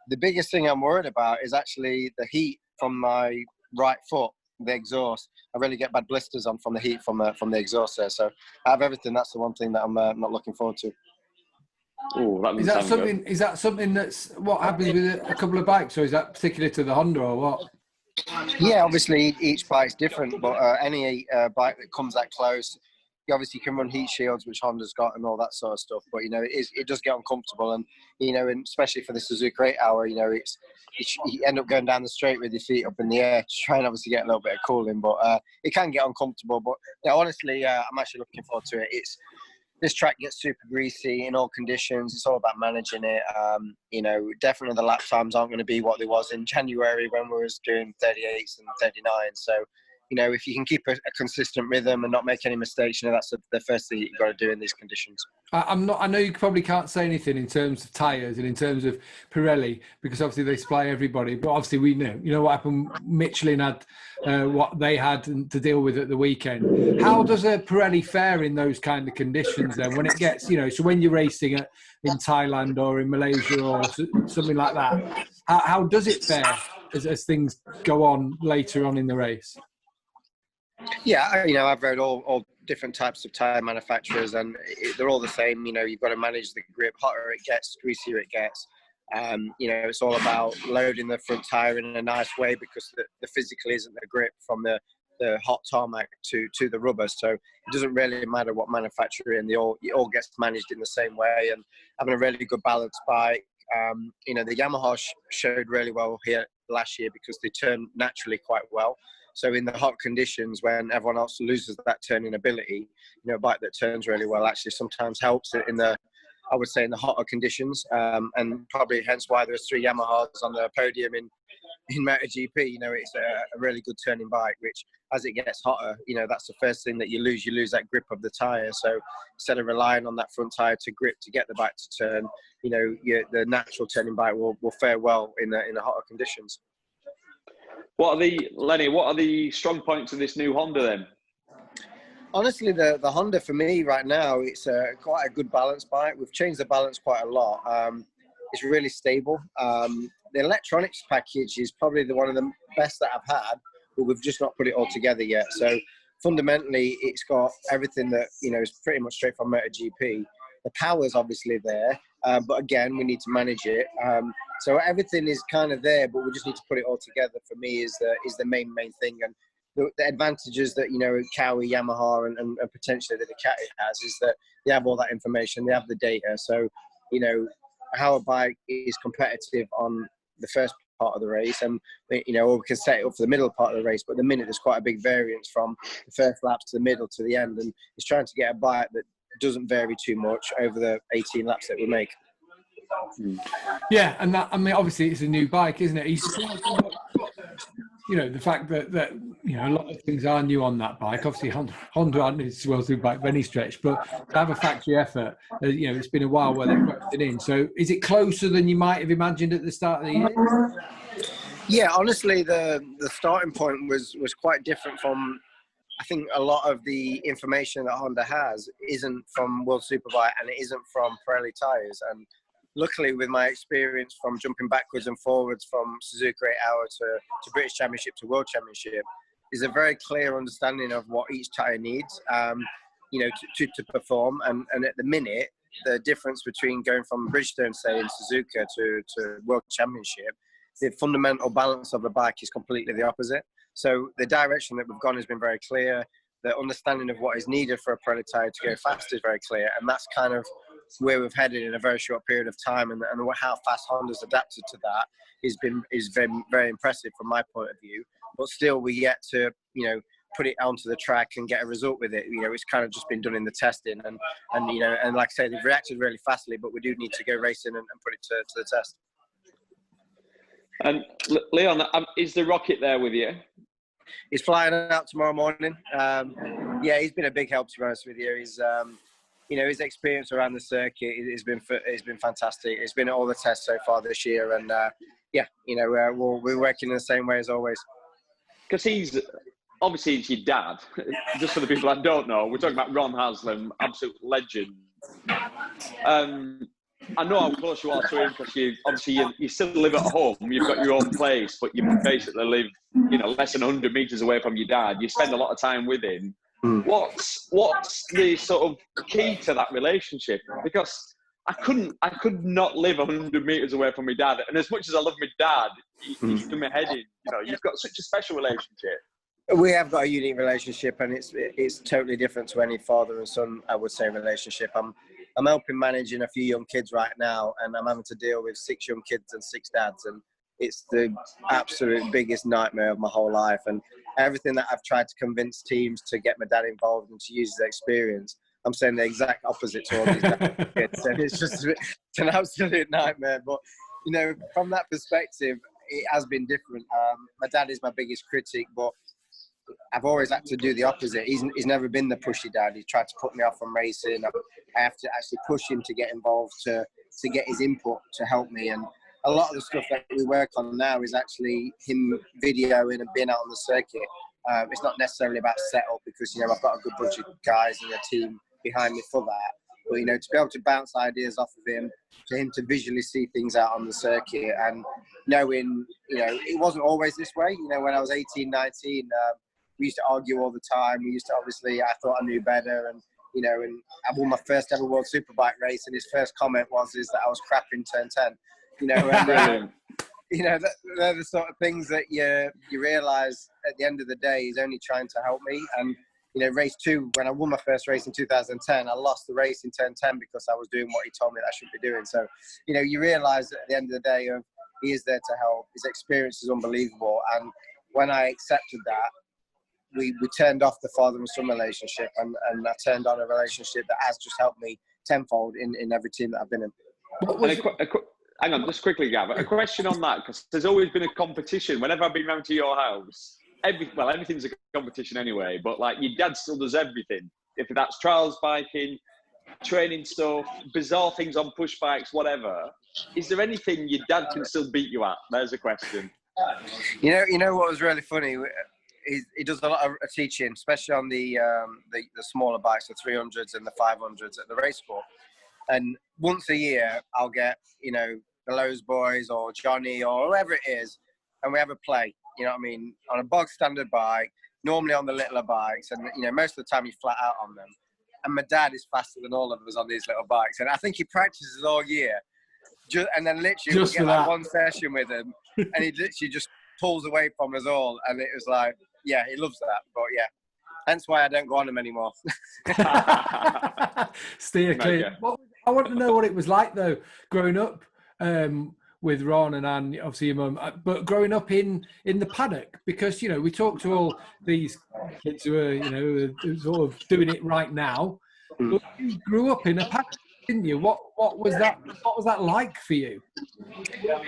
the biggest thing I'm worried about is actually the heat from my right foot, the exhaust. I really get bad blisters on from the heat from the exhaust there. So I have everything. That's the one thing that I'm not looking forward to. Oh, is that something that's what happens with a couple of bikes, or is that particular to the Honda, or what? Yeah, obviously each bike's different, but any bike that comes that close, you obviously can run heat shields, which Honda's got, and all that sort of stuff. But it does get uncomfortable, and and especially for the Suzuka 8 hour, you end up going down the straight with your feet up in the air, trying obviously get a little bit of cooling, but it can get uncomfortable. But honestly, I'm actually looking forward to it. This track gets super greasy in all conditions. It's all about managing it. Definitely the lap times aren't going to be what they was in January when we was doing 38s and 39. So, if you can keep a consistent rhythm and not make any mistakes, that's the first thing you've got to do in these conditions. I know you probably can't say anything in terms of tyres and in terms of Pirelli because obviously they supply everybody. But obviously we know what happened. Michelin had what they had to deal with at the weekend. How does a Pirelli fare in those kind of conditions then? When it gets, so when you're racing in Thailand or in Malaysia or something like that, how does it fare as things go on later on in the race? Yeah, I've read all different types of tyre manufacturers, and they're all the same. You've got to manage the grip. Hotter it gets, greasier it gets. It's all about loading the front tyre in a nice way because the physical isn't the grip from the hot tarmac to the rubber. So it doesn't really matter what manufacturer, and it all gets managed in the same way. And having a really good balanced bike. The Yamaha showed really well here last year because they turned naturally quite well. So in the hot conditions, when everyone else loses that turning ability, a bike that turns really well actually sometimes helps in the hotter conditions. And probably hence why there's 3 Yamahas on the podium in MotoGP. It's a really good turning bike, which as it gets hotter, that's the first thing that you lose. You lose that grip of the tyre. So instead of relying on that front tyre to grip to get the bike to turn, the natural turning bike will fare well in the hotter conditions. What are the strong points of this new Honda then? Honestly, the Honda for me right now, it's quite a good balance bike. We've changed the balance quite a lot. It's really stable. The electronics package is probably one of the best that I've had, but we've just not put it all together yet. So fundamentally, it's got everything that is pretty much straight from MotoGP. The power's obviously there, but again, we need to manage it. So everything is kind of there, but we just need to put it all together. For me, is the main thing. And the advantages that Kawi, Yamaha, and potentially that Ducati has is that they have all that information, they have the data. So how a bike is competitive on the first part of the race, and or we can set it up for the middle part of the race. But at the minute, there's quite a big variance from the first laps to the middle to the end, and it's trying to get a bike that doesn't vary too much over the 18 laps that we make. Yeah, and that, obviously it's a new bike, isn't it? The fact that a lot of things are new on that bike. Obviously, Honda aren't its World Superbike by any stretch, but to have a factory effort, it's been a while where they've put it in. So, is it closer than you might have imagined at the start of the year? Yeah, honestly, the starting point was quite different from. I think a lot of the information that Honda has isn't from World Superbike and it isn't from Pirelli tyres. And luckily, with my experience from jumping backwards and forwards from Suzuka 8 hour to British Championship to World Championship, is a very clear understanding of what each tyre needs, to perform. And at the minute, the difference between going from Bridgestone, say, in Suzuka to World Championship, the fundamental balance of the bike is completely the opposite. So the direction that we've gone has been very clear. The understanding of what is needed for a Pirelli tyre to go fast is very clear. And that's kind of where we've headed in a very short period of time, and how fast Honda's adapted to that is very, very impressive from my point of view. But still, we yet to, you know, put it onto the track and get a result with it. You know, it's kind of just been done in the testing, and you know, and like I say, they've reacted really fastly, but we do need to go racing and put it to the test. And Leon, is the rocket there with you? He's flying out tomorrow morning. Yeah, he's been a big help, to be honest with you. He's, you know, his experience around the circuit has been fantastic. It's been at all the tests so far this year, and yeah, you know, we're working in the same way as always. Because he's obviously it's your dad. Just for the people that don't know, we're talking about Leon Haslam, absolute legend. I know how close you are to him because you still live at home. You've got your own place, but you basically live, you know, less than 100 meters away from your dad. You spend a lot of time with him. What's the sort of key to that relationship? Because I could not live 100 meters away from my dad. And as much as I love my dad, he's in my head in. You know, you've got such a special relationship. We have got a unique relationship, and it's totally different to any father and son, I would say, relationship. I'm helping managing a few young kids right now, and I'm having to deal with 6 young kids and 6 dads, and it's the absolute biggest nightmare of my whole life. And everything that I've tried to convince teams to get my dad involved and to use his experience, I'm saying the exact opposite to all these kids. And it's just it's an absolute nightmare. But, you know, from that perspective, it has been different. My dad is my biggest critic, but I've always had to do the opposite. He's never been the pushy dad. He tried to put me off from racing. I have to actually push him to get involved, to get his input, to help me. And a lot of the stuff that we work on now is actually him videoing and being out on the circuit. It's not necessarily about setup, because, you know, I've got a good bunch of guys and a team behind me for that. But, you know, to be able to bounce ideas off of him, for him to visually see things out on the circuit, and knowing, you know, it wasn't always this way. You know, when I was 18, 19, we used to argue all the time. We used to, obviously, I thought I knew better, and, you know, and I won my first ever World Superbike race, and his first comment was that I was crap in turn 10. You know, and, you know, they're the sort of things that you realise at the end of the day he's only trying to help me. And, you know, race 2, when I won my first race in 2010, I lost the race in turn 10 because I was doing what he told me that I should be doing. So, you know, you realise that at the end of the day, he is there to help. His experience is unbelievable. And when I accepted that, we turned off the father and son relationship, and I turned on a relationship that has just helped me tenfold in every team that I've been in. Hang on, just quickly, Gav, a question on that, because there's always been a competition. Whenever I've been round to your house, everything's a competition anyway, but like your dad still does everything. If that's trials biking, training stuff, bizarre things on push bikes, whatever. Is there anything your dad can still beat you at? There's a question. You know what was really funny? He does a lot of teaching, especially on the smaller bikes, the 300s and the 500s at the race school. And once a year, I'll get, you know, the Lowe's boys or Johnny or whoever it is, and we have a play, you know what I mean, on a bog standard bike, normally on the littler bikes, and, you know, most of the time he's flat out on them. And my dad is faster than all of us on these little bikes, and I think he practices all year. And then literally we'll get like one session with him, and he literally just pulls away from us all, and it was like, yeah, he loves that. But yeah, hence why I don't go on him anymore. Steer clear. I want to know what it was like though, growing up with Ron and Anne, obviously your mum, but growing up in the paddock, because, you know, we talk to all these kids who are, you know, who are sort of doing it right now. But you grew up in a paddock, didn't you? What was that? What was that like for you?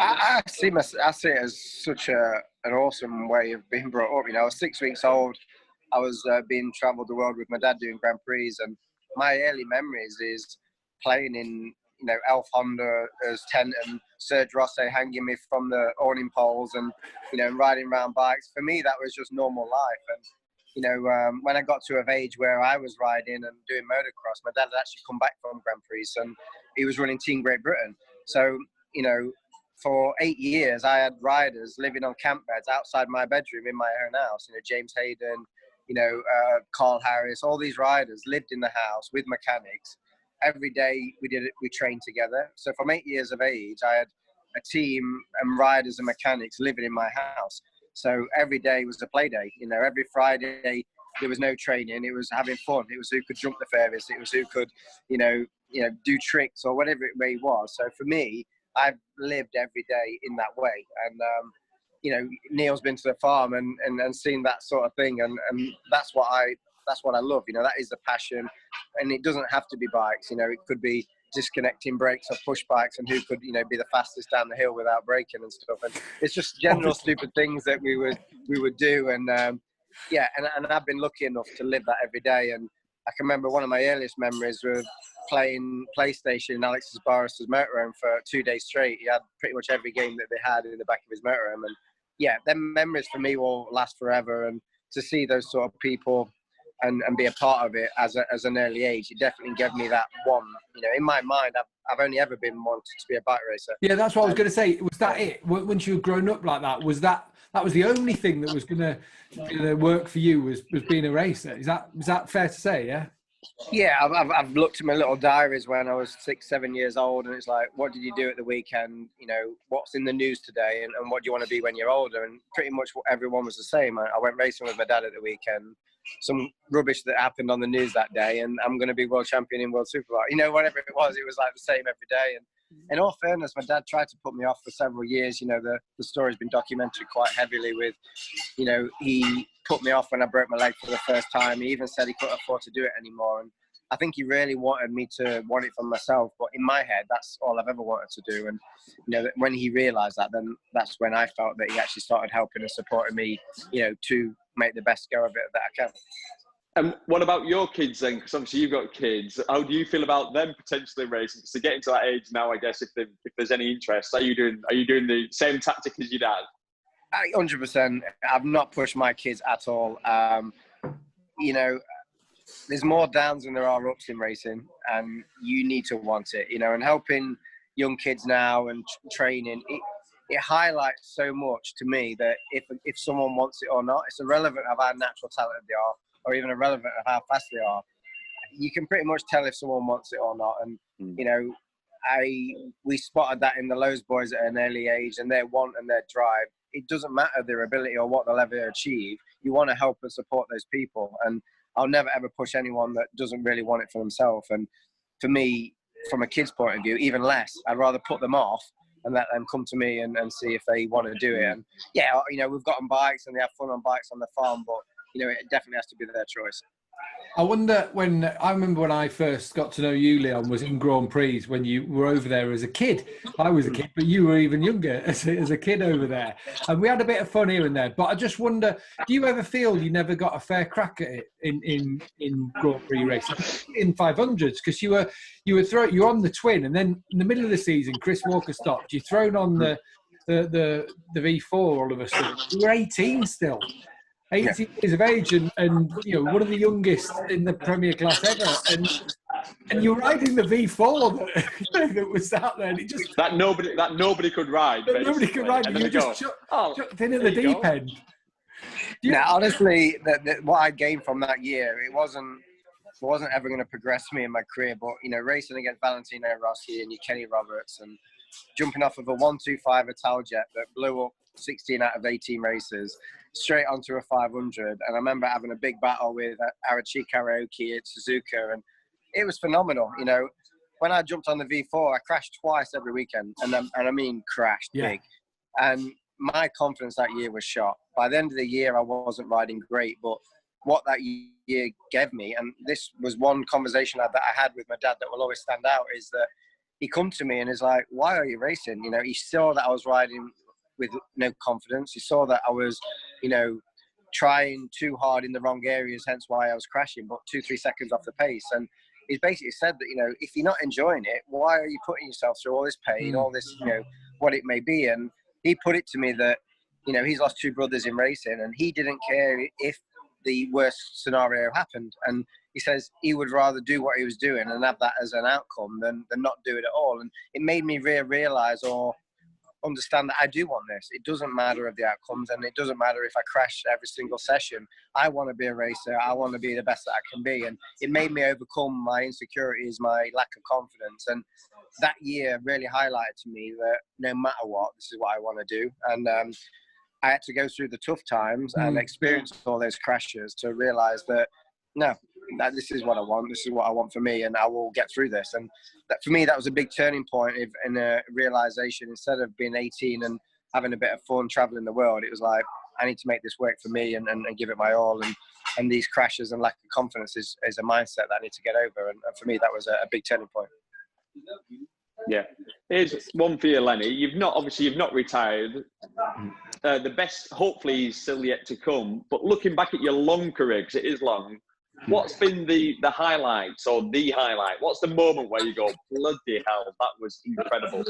I see it as such an awesome way of being brought up. You know, I was 6 weeks old. I was being travelled the world with my dad doing Grand Prix, and my early memories is playing in, you know, Elf Honda's tent and Serge Rosset hanging me from the awning poles, and, you know, riding around bikes. For me, that was just normal life. And, you know, when I got to an age where I was riding and doing motocross, my dad had actually come back from Grand Prix, and he was running Team Great Britain. So, you know, for 8 years, I had riders living on camp beds outside my bedroom in my own house. You know, James Hayden, you know, Carl Harris, all these riders lived in the house with mechanics. Every day we trained together. So from 8 years of age, I had a team and riders and mechanics living in my house. So every day was a play day. You know, every Friday there was no training. It was having fun. It was who could jump the furthest. It was who could, you know, do tricks or whatever it may was. So for me, I've lived every day in that way. And, Neil's been to the farm and seen that sort of thing. And that's what I love. That is the passion. And it doesn't have to be bikes. It could be disconnecting brakes or push bikes, and who could, be the fastest down the hill without braking and stuff. And it's just general stupid things that we would do. And and I've been lucky enough to live that every day. And I can remember one of my earliest memories was playing PlayStation in Alex's Barrister's motorhome for 2 days straight. He had pretty much every game that they had in the back of his motorhome. And them memories for me will last forever. And to see those sort of people and be a part of it as an early age, it definitely gave me that one. In my mind, I've only ever been wanted to be a bike racer. Yeah, that's what I was going to say. Was that it? Once you were growing up like that, was that the only thing that was going to work for you was being a racer? Is that fair to say? Yeah. Yeah, I've looked at my little diaries when I was 6-7 years old, and it's like, what did you do at the weekend? What's in the news today, and what do you want to be when you're older? And pretty much everyone was the same. I went racing with my dad at the weekend. Some rubbish that happened on the news that day, and I'm going to be world champion in World Superbike. Whatever it was like the same every day. And in all fairness, my dad tried to put me off for several years. The story's been documented quite heavily with, he put me off when I broke my leg for the first time. He even said he couldn't afford to do it anymore. And I think he really wanted me to want it for myself. But in my head, that's all I've ever wanted to do. And, when he realised that, then that's when I felt that he actually started helping and supporting me, to make the best go of it that I can. And what about your kids then? Because obviously you've got kids. How do you feel about them potentially racing? Because they're getting to that age now, I guess, if there's any interest. Are you doing the same tactic as your dad? 100%. I've not pushed my kids at all. There's more downs than there are ups in racing, and you need to want it. And helping young kids now and training, it highlights so much to me that if someone wants it or not, it's irrelevant of how natural talent they are, or even irrelevant of how fast they are. You can pretty much tell if someone wants it or not. And we spotted that in the Lowe's boys at an early age, and their want and their drive. It doesn't matter their ability or what they'll ever achieve. You want to help and support those people. And I'll never ever push anyone that doesn't really want it for themselves. And for me, from a kid's point of view, even less. I'd rather put them off and let them come to me and see if they want to do it. And we've got on bikes and they have fun on bikes on the farm, but it definitely has to be their choice. I wonder I remember when I first got to know you, Leon, was in Grand Prix when you were over there as a kid. I was a kid, but you were even younger as a kid over there. And we had a bit of fun here and there. But I just wonder, do you ever feel you never got a fair crack at it in Grand Prix racing, in 500s? Because you were on the twin, and then in the middle of the season, Chris Walker stopped. You're thrown on the V4 all of a sudden. You were 18 still. 18 years of age and one of the youngest in the Premier class ever, and you're riding the V4 that was out there, and it just that nobody could ride. Nobody could ride. And you just chucked in at the deep end. Honestly, what I gained from that year, it wasn't ever going to progress me in my career. But racing against Valentino Rossi and your Kenny Roberts, and jumping off of a 125 Italjet that blew up 16 out of 18 races, straight onto a 500. And I remember having a big battle with Arachi Karaoke at Suzuka, and it was phenomenal. When I jumped on the V4, I crashed twice every weekend, and I mean crashed big. And my confidence that year was shot. By the end of the year, I wasn't riding great, but what that year gave me, and this was one conversation that I had with my dad that will always stand out, is that he come to me and is like, why are you racing? He saw that I was riding with no confidence. He saw that I was, trying too hard in the wrong areas, hence why I was crashing, but 2-3 seconds off the pace. And he's basically said that, if you're not enjoying it, why are you putting yourself through all this pain, all this, what it may be? And he put it to me that, he's lost 2 brothers in racing, and he didn't care if the worst scenario happened. And he says he would rather do what he was doing and have that as an outcome than not do it at all. And it made me realize or understand that I do want this. It doesn't matter of the outcomes, and it doesn't matter if I crash every single session. I want to be a racer. I want to be the best that I can be. And it made me overcome my insecurities, my lack of confidence. And that year really highlighted to me that no matter what, this is what I want to do. And I had to go through the tough times and experience all those crashes to realize that, no, that this is what I want. This is what I want for me, and I will get through this. And that, for me, that was a big turning point in a realization. Instead of being 18 and having a bit of fun traveling the world, it was like, I need to make this work for me and give it my all. And these crashes and lack of confidence is a mindset that I need to get over. And for me, that was a big turning point. Yeah. Here's one for you, Lenny. You've not retired. The best, hopefully, is still yet to come. But looking back at your long career, because it is long, what's been the highlights or the highlight? What's the moment where you go, bloody hell, that was incredible?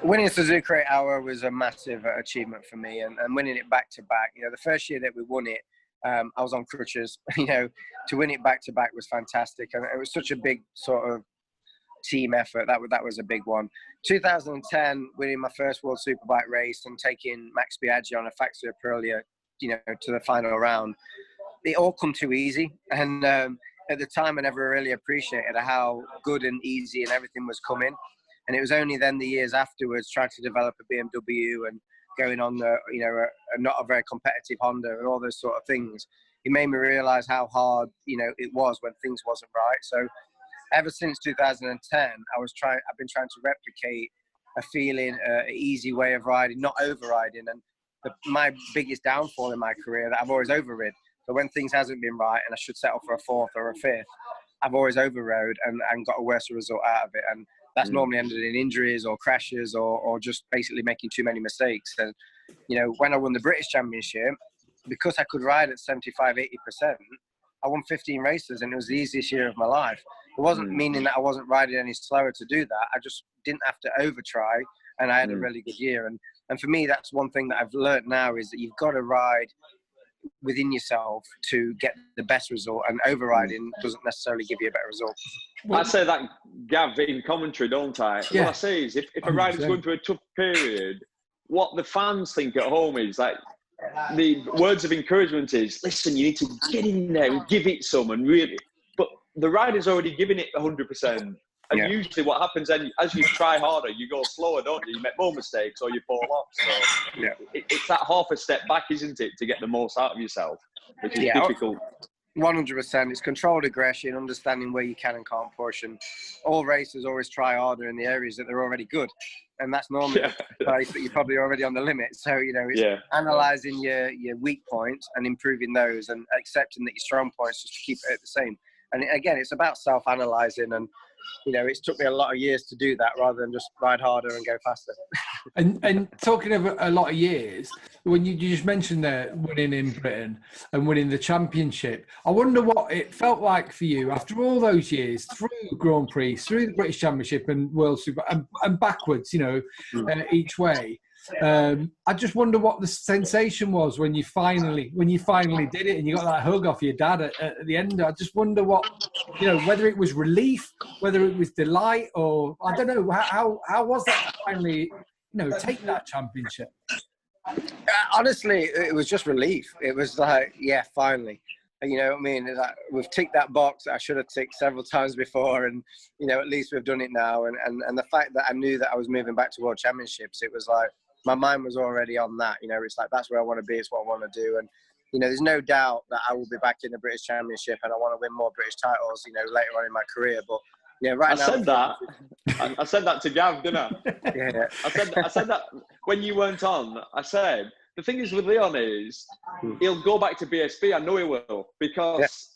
Winning Suzuka 8 Hour was a massive achievement for me, and winning it back to back. You know, the first year that we won it, I was on crutches. You know, to win it back to back was fantastic, and it was such a big sort of team effort. That was a big one. 2010, winning my first World Superbike race and taking Max Biaggi on a factory Aprilia, you know, to the final round. It all come too easy, and at the time, I never really appreciated how good and easy and everything was coming. And it was only then the years afterwards trying to develop a BMW and going on the, you know, not a very competitive Honda and all those sort of things. It made me realize how hard, you know, it was when things wasn't right. So ever since 2010, I've been trying to replicate a feeling, an easy way of riding, not overriding. And my biggest downfall in my career that I've always overrid. So when things hasn't been right and I should settle for a fourth or a fifth, I've always overrode and got a worse result out of it. And that's normally ended in injuries or crashes or just basically making too many mistakes. And, you know, when I won the British Championship, because I could ride at 75, 80%, I won 15 races and it was the easiest year of my life. It wasn't meaning that I wasn't riding any slower to do that. I just didn't have to over try, and I had a really good year. And for me, that's one thing that I've learned now is that you've got to ride within yourself to get the best result, and overriding doesn't necessarily give you a better result. I say that, Gav, in commentary, don't I? Yeah. What I say is, if a rider's going through a tough period, what the fans think at home is like, the words of encouragement is, listen, you need to get in there and give it some, and really, but the rider's already giving it 100%. And usually what happens then, as you try harder, you go slower, don't you? You make more mistakes or you fall off. So it's that half a step back, isn't it, to get the most out of yourself, which is difficult. 100%. It's controlled aggression, understanding where you can and can't push. And all racers always try harder in the areas that they're already good. And that's normally the place that you're probably already on the limit. So, you know, it's analysing your weak points and improving those and accepting that your strong points just to keep it the same. And again, it's about self-analysing, and you know, it's took me a lot of years to do that rather than just ride harder and go faster. And talking of a lot of years, when you just mentioned there winning in Britain and winning the championship, I wonder what it felt like for you after all those years through Grand Prix, through the British Championship and World Super and backwards, you know, each way. I just wonder what the sensation was when you finally did it and you got that hug off your dad at the end. I just wonder what, you know, whether it was relief, whether it was delight, or I don't know, how was that to finally, you know, take that championship? Honestly, it was just relief. It was like, yeah, finally. You know what I mean? Like, we've ticked that box that I should have ticked several times before, and you know, at least we've done it now. And the fact that I knew that I was moving back to World Championships, it was like my mind was already on that. You know, it's like that's where I want to be. It's what I want to do. And you know, there's no doubt that I will be back in the British Championship, and I want to win more British titles. You know, later on in my career. But yeah, right now. I said that to Gav, didn't I? Yeah. I said that when you weren't on. I said the thing is with Leon is he'll go back to BSB. I know he will, because.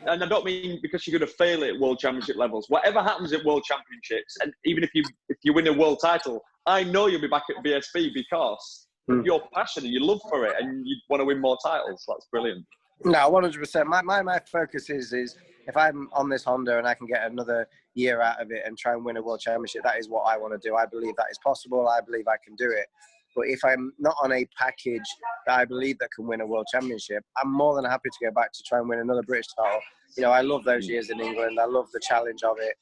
And I don't mean because you're going to fail at World Championship levels. Whatever happens at World Championships, and even if you win a world title, I know you'll be back at BSB because of your passion and your love for it, and you want to win more titles. That's brilliant. No, 100%. My focus is if I'm on this Honda and I can get another year out of it and try and win a World Championship, that is what I want to do. I believe that is possible. I believe I can do it. But if I'm not on a package that I believe that can win a World Championship, I'm more than happy to go back to try and win another British title. You know, I love those years in England. I love the challenge of it.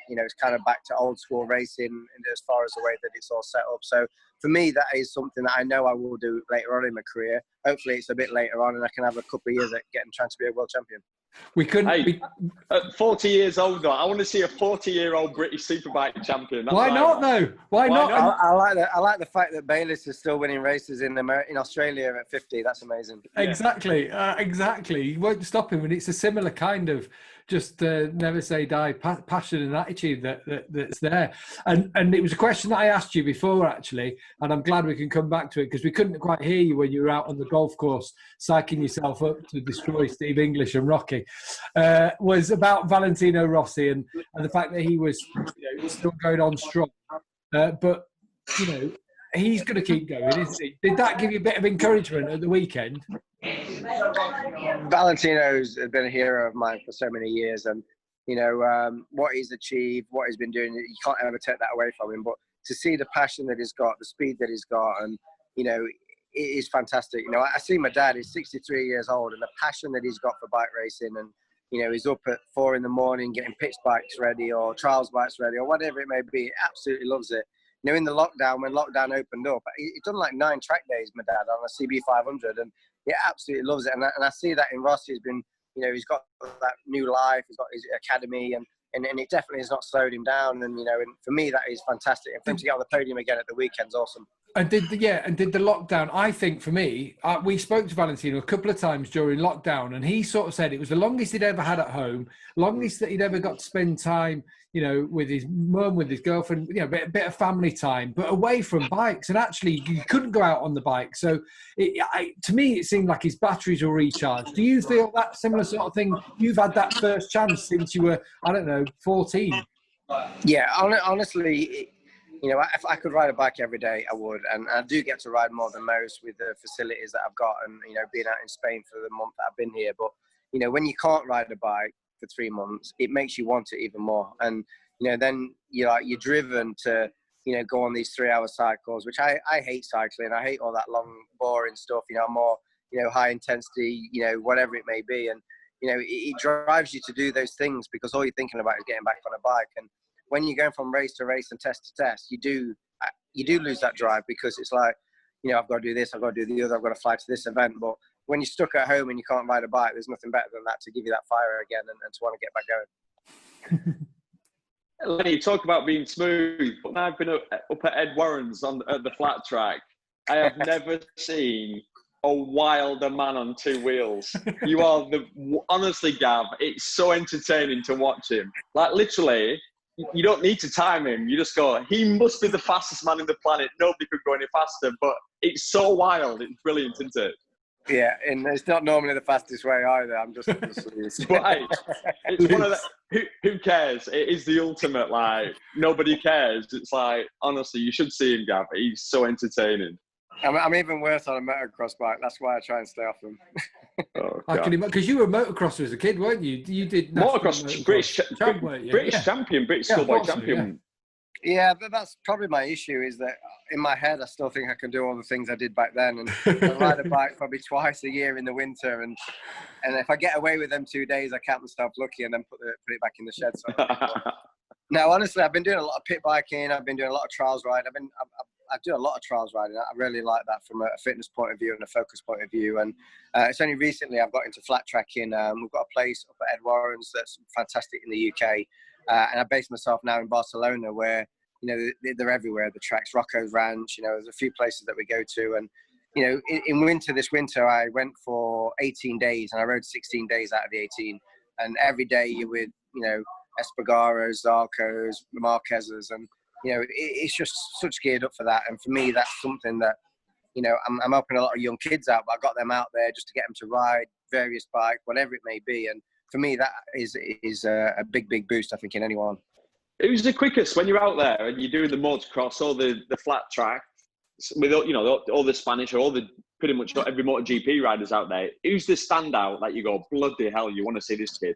You know, it's kind of back to old school racing as far as the way that it's all set up. So for me, that is something that I know I will do later on in my career. Hopefully it's a bit later on and I can have a couple of years at trying to be a world champion. We couldn't. Hey, at 40 years old, though, I want to see a 40-year-old British Superbike champion. That's Why not, though? Why not? I like the fact that Bayliss is still winning races in Australia at 50. That's amazing. Exactly, exactly. You won't stop him, and it's a similar kind of just never say die passion and attitude that's there. And it was a question that I asked you before, actually, and I'm glad we can come back to it because we couldn't quite hear you when you were out on the golf course psyching yourself up to destroy Steve English and Rocky. Was about Valentino Rossi and the fact that he was still going on strong, but he's going to keep going, isn't he? Did that give you a bit of encouragement at the weekend? Valentino's been a hero of mine for so many years, and what he's achieved, what he's been doing, you can't ever take that away from him. But to see the passion that he's got, the speed that he's got, and it is fantastic. I see my dad; he's 63 years old, and the passion that he's got for bike racing, and he's up at 4 a.m. getting pitch bikes ready or trials bikes ready or whatever it may be. He absolutely loves it. In the lockdown, when lockdown opened up, he'd done like 9 track days, my dad, on a CB500, and he absolutely loves it. And I see that in Rossi. He's been, he's got that new life, he's got his academy, and it definitely has not slowed him down. And, and for me, that is fantastic. And for him to get on the podium again at the weekend's awesome. And did the lockdown, I think for me, we spoke to Valentino a couple of times during lockdown, and he sort of said it was the longest he'd ever had at home, longest that he'd ever got to spend time, with his mum, with his girlfriend, a bit of family time, but away from bikes. And actually, you couldn't go out on the bike. So to me, it seemed like his batteries were recharged. Do you feel that similar sort of thing? You've had that first chance since you were, 14. Yeah, honestly, if I could ride a bike every day, I would. And I do get to ride more than most with the facilities that I've got and, being out in Spain for the month that I've been here. But, when you can't ride a bike for 3 months, it makes you want it even more. And, then you're driven to, go on these 3-hour cycles, which I hate cycling. I hate all that long, boring stuff, more, high intensity, whatever it may be. And, it drives you to do those things because all you're thinking about is getting back on a bike. And when you're going from race to race and test to test, you do lose that drive because it's like, I've got to do this, I've got to do the other, I've got to fly to this event. But when you're stuck at home and you can't ride a bike, there's nothing better than that to give you that fire again and to want to get back going. Lenny, you talk about being smooth, but when I've been up at Ed Warren's at the flat track, I have never seen a wilder man on 2 wheels. You are honestly, Gav, it's so entertaining to watch him. Like literally, you don't need to time him. You just go, he must be the fastest man in the planet. Nobody could go any faster, but it's so wild. It's brilliant, isn't it? Yeah, and it's not normally the fastest way either. I'm just but hey, it's one of the, who cares? It is the ultimate, like, nobody cares. It's like, honestly, you should see him, Gav. He's so entertaining. I'm even worse on a motocross bike. That's why I try and stay off them. Because you were a motocrosser as a kid, weren't you? You did motocross, British champion, British schoolboy champion. Yeah, that's probably my issue is that in my head, I still think I can do all the things I did back then. And I ride a bike probably twice a year in the winter. And if I get away with them 2 days, I count myself lucky and then put it back in the shed. Now, honestly, I've been doing a lot of pit biking. I've been doing a lot of trials riding. I do a lot of trials riding. I really like that from a fitness point of view and a focus point of view. And it's only recently I've got into flat tracking. We've got a place up at Ed Warren's that's fantastic in the UK. And I base myself now in Barcelona where, they're everywhere, the tracks, Rocco's Ranch, there's a few places that we go to. And, in this winter, I went for 18 days and I rode 16 days out of the 18. And every day you're with, Espargaros, Zarcos, Marquez's, and, it's just such geared up for that. And for me, that's something that, I'm helping a lot of young kids out, but I got them out there just to get them to ride various bikes, whatever it may be. And for me, that is a big, big boost, I think, in anyone. Who's the quickest when you're out there and you're doing the motocross or the flat track with, all the Spanish or all the pretty much every MotoGP riders out there? Who's the standout that you go, bloody hell, you want to see this kid?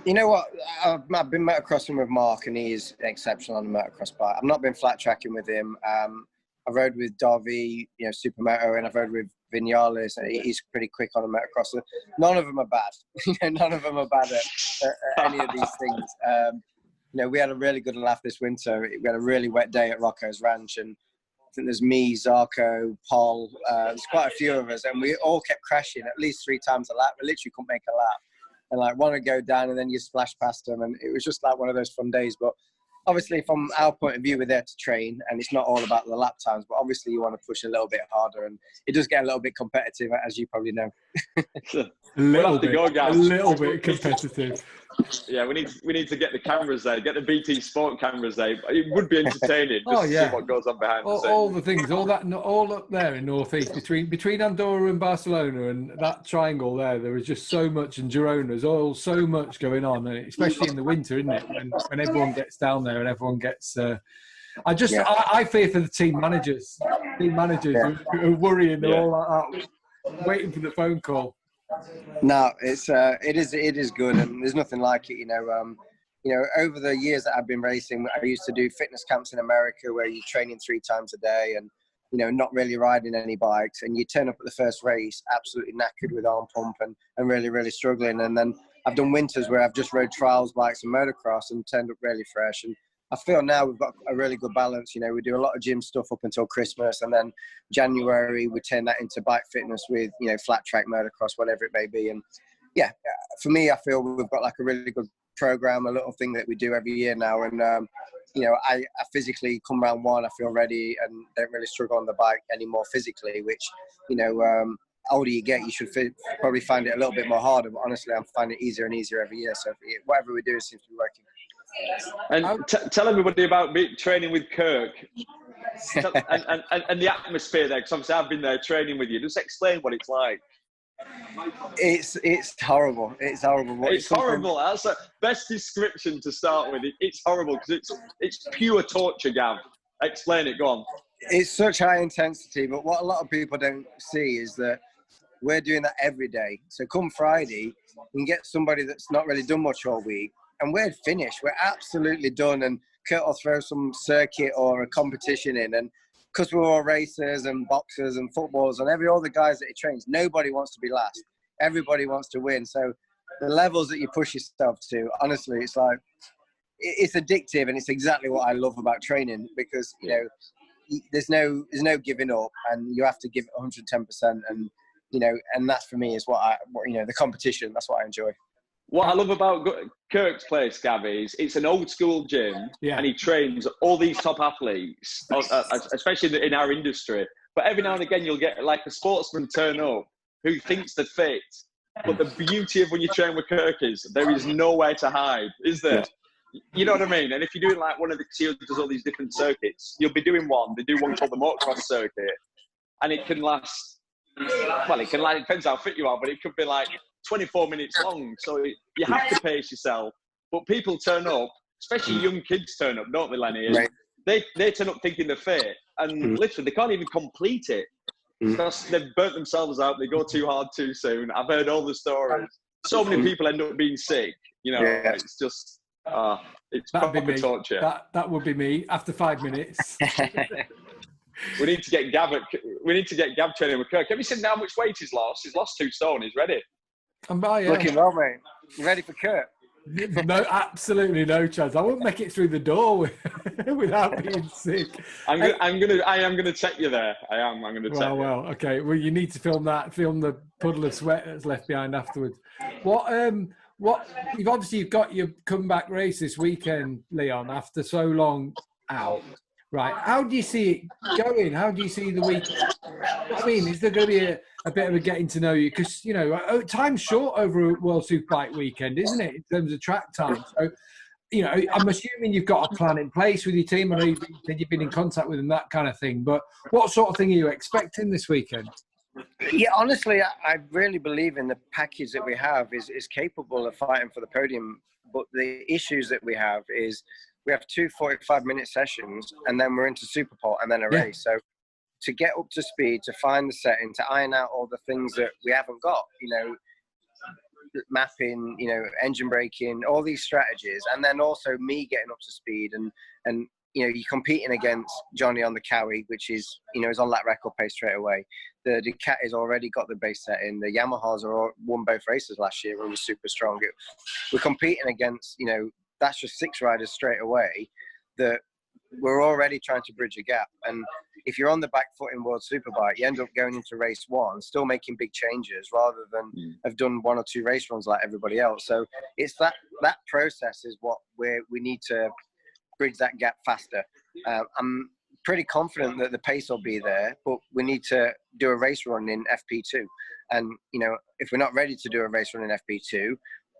You know what? I've been motocrossing with Mark, and he's exceptional on the motocross bike. I've not been flat tracking with him. I rode with Darby, Supermoto, and I've rode with Vinales, and he's pretty quick on a motocross. None of them are bad. None of them are bad at any of these things. We had a really good laugh this winter. We had a really wet day at Rocco's Ranch, and think there's me, Zarko, Paul, there's quite a few of us, and we all kept crashing at least 3 times a lap. We literally couldn't make a lap. And like one would go down and then you splash past them. And it was just like one of those fun days. But obviously from our point of view, we're there to train, and it's not all about the lap times, but obviously you want to push a little bit harder, and it does get a little bit competitive, as you probably know. a little bit competitive. Yeah, we need to get the cameras there, get the BT Sport cameras there. It would be entertaining just to see what goes on behind the scenes. All the things, all up there in Northeast, between Andorra and Barcelona and that triangle there is just so much, and Girona's all so much going on, and especially in the winter, isn't it? When everyone gets down there and everyone gets. I fear for the team managers who are worrying. They're all like that, waiting for the phone call. No, it is good, and there's nothing like it. Over the years that I've been racing, I used to do fitness camps in America where you're training 3 times a day, and not really riding any bikes, and you turn up at the first race absolutely knackered with arm pump and really, really struggling. And then I've done winters where I've just rode trials bikes and motocross and turned up really fresh. And I feel now we've got a really good balance. We do a lot of gym stuff up until Christmas, and then January we turn that into bike fitness with flat track motocross, whatever it may be. And yeah, for me, I feel we've got like a really good program, a little thing that we do every year now. And I physically come round 1, I feel ready and don't really struggle on the bike anymore physically, which older you get, you should probably find it a little bit more harder, but honestly I'm finding it easier and easier every year. So whatever we do seems to be working. And tell everybody about training with Kirk and the atmosphere there, because obviously I've been there training with you. Just explain what it's like. It's horrible. It's horrible. It's horrible. That's the best description to start with. It's horrible because it's pure torture, Gav. Explain it. Go on. It's such high intensity, but what a lot of people don't see is that we're doing that every day. So come Friday, you can get somebody that's not really done much all week, and we're finished. We're absolutely done. And Kurt will throw some circuit or a competition in, and because we're all racers and boxers and footballers and all the guys that he trains, nobody wants to be last. Everybody wants to win. So the levels that you push yourself to, honestly, it's like, it's addictive, and it's exactly what I love about training, because, there's no giving up, and you have to give it 110%. And, and that for me is the competition, that's what I enjoy. What I love about Kirk's place, Gabby, is it's an old school gym, and he trains all these top athletes, especially in our industry. But every now and again, you'll get like a sportsman turn up who thinks they're fit. But the beauty of when you train with Kirk is there is nowhere to hide, is there? You know what I mean? And if you're doing like one of the seals does all these different circuits, you'll be doing one. They do one called the motocross circuit, and it can last. Well, it depends how fit you are, but it could be like 24 minutes long. So you have to pace yourself. But people turn up, especially young kids turn up, don't they, Lenny? Right. They turn up thinking they're fit, and literally they can't even complete it because they've burnt themselves out. They go too hard too soon. I've heard all the stories. So many people end up being sick. It's just it's proper torture. That would be me after 5 minutes. We need to get Gav training with Kirk. Have you seen how much weight he's lost? He's lost 2 stone. He's ready. Looking well, mate. You ready for Kurt? No, absolutely no chance. I won't make it through the door without being sick. I am gonna check you there. I'm gonna check. Well, okay. Well, you need to film the puddle of sweat that's left behind afterwards. What you've got your comeback race this weekend, Leon, after so long out. Right. How do you see it going? How do you see the week? I mean, is there going to be a bit of a getting to know you? Because, time's short over a World Superbike weekend, isn't it, in terms of track time? So, I'm assuming you've got a plan in place with your team. I know you've been in contact with them, that kind of thing. But what sort of thing are you expecting this weekend? Yeah, honestly, I really believe in the package that we have is capable of fighting for the podium. But the issues that we have is we have 2 45-minute sessions, and then we're into Superpole and then a race. So to get up to speed, to find the setting, to iron out all the things that we haven't got, mapping, engine braking, all these strategies, and then also me getting up to speed and you're competing against Johnny on the Cowie, which is, is on that record pace straight away. The Ducati's already got the base set in. The Yamahas won both races last year and was super strong. We're competing against, that's just 6 riders straight away that we're already trying to bridge a gap. And if you're on the back foot in World Superbike, you end up going into race one, still making big changes rather than have done 1 or 2 race runs like everybody else. So it's that process is what we need to bridge that gap faster. I'm pretty confident that the pace will be there, but we need to do a race run in FP2. And, you know, if we're not ready to do a race run in FP2,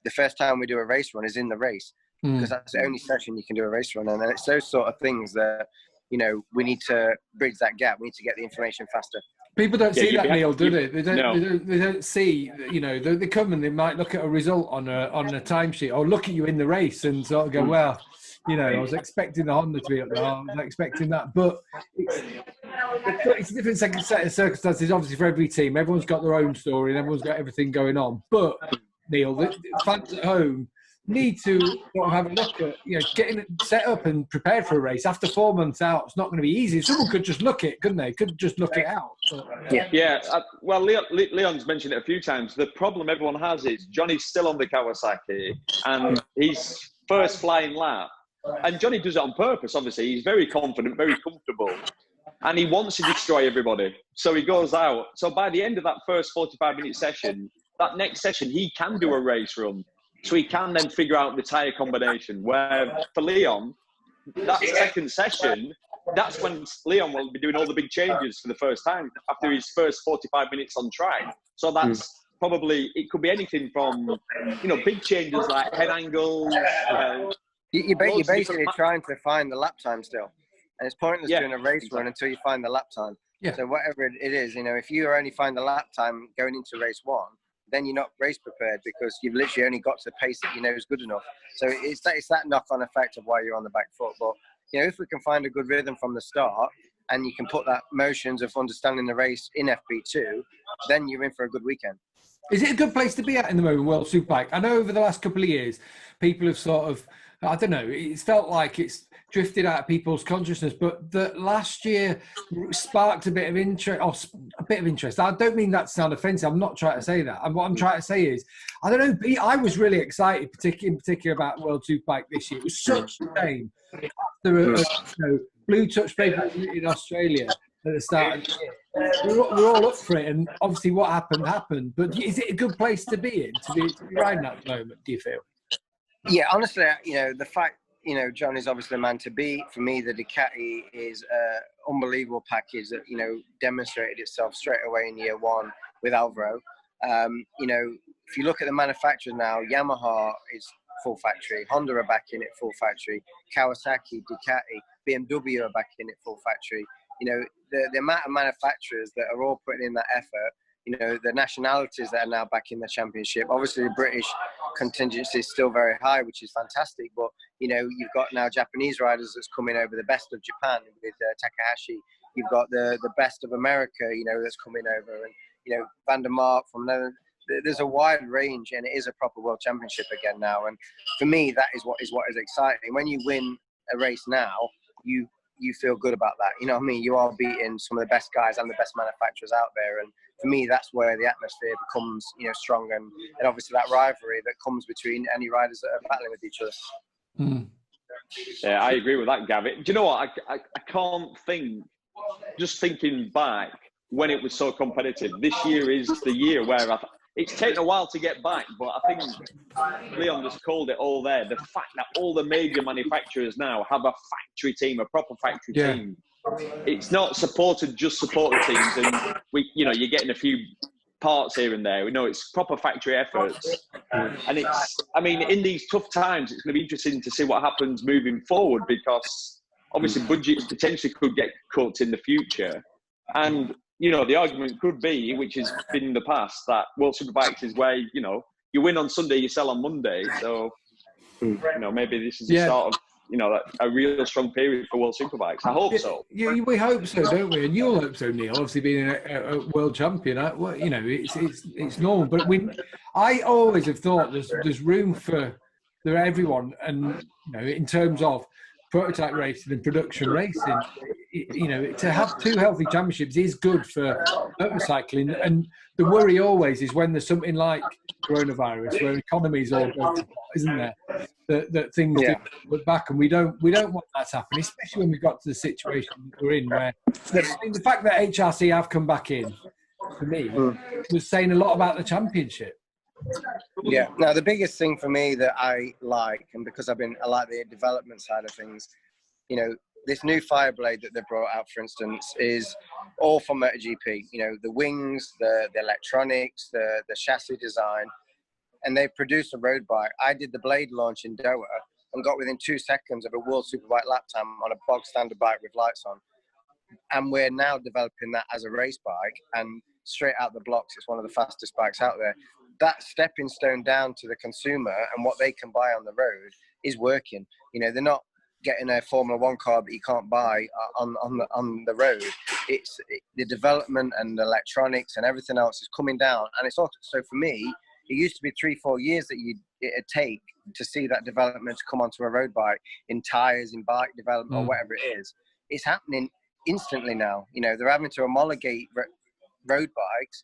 the first time we do a race run is in the race, because that's the only session you can do a race run. And then it's those sort of things that, you know, we need to bridge that gap. We need to get the information faster. People don't see that, Neil, do they? They don't see, you know, they come and they might look at a result on a timesheet or look at you in the race and sort of go, well, you know, I was expecting the Honda to be up there. I was expecting that. But it's a different set of circumstances, obviously, for every team. Everyone's got their own story and everyone's got everything going on. But, Neil, the fans at home need to sort of have a look at, you know, getting it set up and prepared for a race. After 4 months out, it's not going to be easy. Someone could just look it, couldn't they? Could just look it out. Well, Leon's mentioned it a few times. The problem everyone has is Johnny's still on the Kawasaki and he's first flying lap. And Johnny does it on purpose, obviously. He's very confident, very comfortable. And he wants to destroy everybody. So he goes out. So by the end of that first 45-minute session, that next session, he can do a race run. So he can then figure out the tyre combination. Where for Leon, that second session, that's when Leon will be doing all the big changes for the first time after his first 45 minutes on track. So that's probably, it could be anything from, you know, big changes like head angles. You're basically trying to find the lap time still. And it's pointless doing a race run until you find the lap time. Yeah. So whatever it is, you know, if you only find the lap time going into race one, then you're not race prepared because you've literally only got to the pace that you know is good enough. So it's that knock-on effect of why you're on the back foot. But, you know, if we can find a good rhythm from the start and you can put that motions of understanding the race in FP2, then you're in for a good weekend. Is it a good place to be at in the moment, World Superbike? I know over the last couple of years, people have sort of, I don't know, it's felt like it's drifted out of people's consciousness, but the last year sparked a bit of interest. I don't mean that to sound offensive. I'm not trying to say that. And what I'm trying to say is, I don't know, I was really excited, in particular about World Superbike this year. It was such a shame after a blue touch paper in Australia at the start of the year. We're all up for it, and obviously what happened. But is it a good place to be in, to be riding at the moment, do you feel? Yeah, honestly, you know, the fact, you know, John is obviously the man to be. For me, the Ducati is an unbelievable package that, you know, demonstrated itself straight away in year one with Alvaro. You know, if you look at the manufacturers now, Yamaha is full factory, Honda are back in it full factory, Kawasaki, Ducati, BMW are back in it full factory. You know, the amount of manufacturers that are all putting in that effort, you know, the nationalities that are now back in the championship. Obviously, the British contingency is still very high, which is fantastic. But, you know, you've got now Japanese riders that's coming over, the best of Japan with Takahashi. You've got the best of America, you know, that's coming over. And, you know, Van der Mark from Netherlands. There's a wide range, and it is a proper world championship again now. And for me, that is what is exciting. When you win a race now, you feel good about that. You know what I mean? You are beating some of the best guys and the best manufacturers out there. And for me, that's where the atmosphere becomes, you know, strong. And obviously that rivalry that comes between any riders that are battling with each other. Yeah, I agree with that, Gavin. Do you know what? I can't think, just thinking back when it was so competitive, this year is the year where it's taken a while to get back, but I think Leon just called it all there. The fact that all the major manufacturers now have a factory team, a proper factory team. It's not supported teams, and you're getting a few parts here and there. We know it's proper factory efforts, and in these tough times, it's going to be interesting to see what happens moving forward, because obviously budgets potentially could get cut in the future, and the argument could be, which has been in the past, that World Superbikes is where, you win on Sunday, you sell on Monday. So, maybe this is the start of, a real strong period for World Superbikes. I hope so. Yeah, we hope so, don't we? And you'll hope so, Neil. Obviously, being a world champion, it's normal. But I always have thought there's room for everyone, and in terms of prototype racing and production racing. You know, to have two healthy championships is good for motorcycling. And the worry always is when there's something like coronavirus, where economies all go to pot, isn't there? That things do look back, and we don't want that to happen, especially when we got to the situation we're in, where the fact that HRC have come back in, for me, was saying a lot about the championship. Yeah. Now, the biggest thing for me that I like, and because I like the development side of things, you know, this new Fireblade that they brought out, for instance, is all for MotoGP. You know, the wings, the electronics, the chassis design, and they've produced a road bike. I did the Blade launch in Doha and got within 2 seconds of a World Superbike lap time on a bog standard bike with lights on. And we're now developing that as a race bike, and straight out the blocks, it's one of the fastest bikes out there. That stepping stone down to the consumer and what they can buy on the road is working. You know, they're not getting a Formula One car that you can't buy on the road. It's the development and the electronics and everything else is coming down. And it's also, so for me, it used to be 3-4 years that it'd take to see that development to come onto a road bike, in tires, in bike development, or whatever it is. It's happening instantly now. You know, they're having to homologate road bikes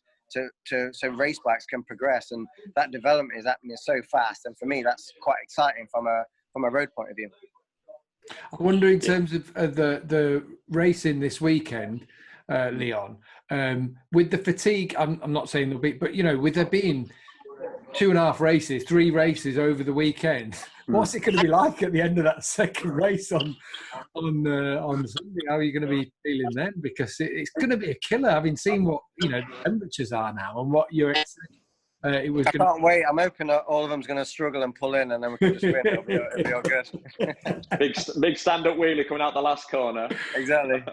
so race bikes can progress, and that development is happening so fast. And for me, that's quite exciting from a road point of view. I wonder, in terms of the racing this weekend, Leon, with the fatigue, I'm not saying there'll be, but, you know, with there being 2.5 races, 3 races over the weekend, what's it going to be like at the end of that second race on Sunday? How are you going to be feeling then? Because it's going to be a killer, having seen what, you know, the temperatures are now and what you're expecting. I can't wait. I'm hoping that all of them's going to struggle and pull in, and then we can just win. It'll be all good. big stand-up wheelie coming out the last corner. Exactly.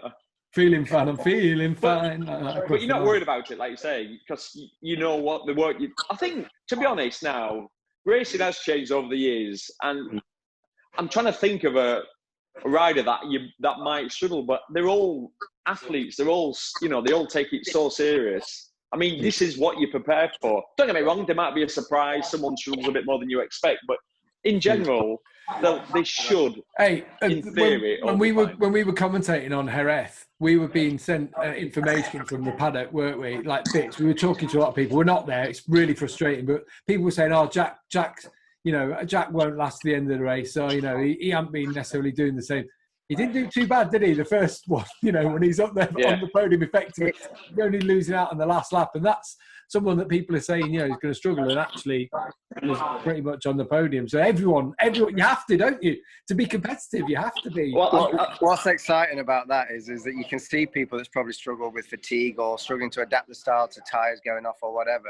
Feeling fine. I'm feeling fine. But you're not worried about it, like you say, because you know what the work. I think, to be honest, now racing has changed over the years, and I'm trying to think of a rider that might struggle, but they're all athletes. They're all, you know, they all take it so serious. I mean, this is what you prepare for. Don't get me wrong, there might be a surprise, someone struggles a bit more than you expect, but in general, they should, in theory. When we were commentating on Jerez, we were being sent information from the paddock, weren't we? Like bits. We were talking to a lot of people. We're not there. It's really frustrating. But people were saying, "Oh, Jack, you know, Jack won't last the end of the race. So, you know, he hasn't been necessarily doing the same." He didn't do too bad, did he? The first one, you know, when he's up there on the podium, effectively, he's only losing out on the last lap, and that's someone that people are saying, you know, is going to struggle, and actually was pretty much on the podium. So everyone, you have to, don't you? To be competitive, you have to be. What's exciting about that is that you can see people that's probably struggled with fatigue or struggling to adapt the style to tyres going off or whatever.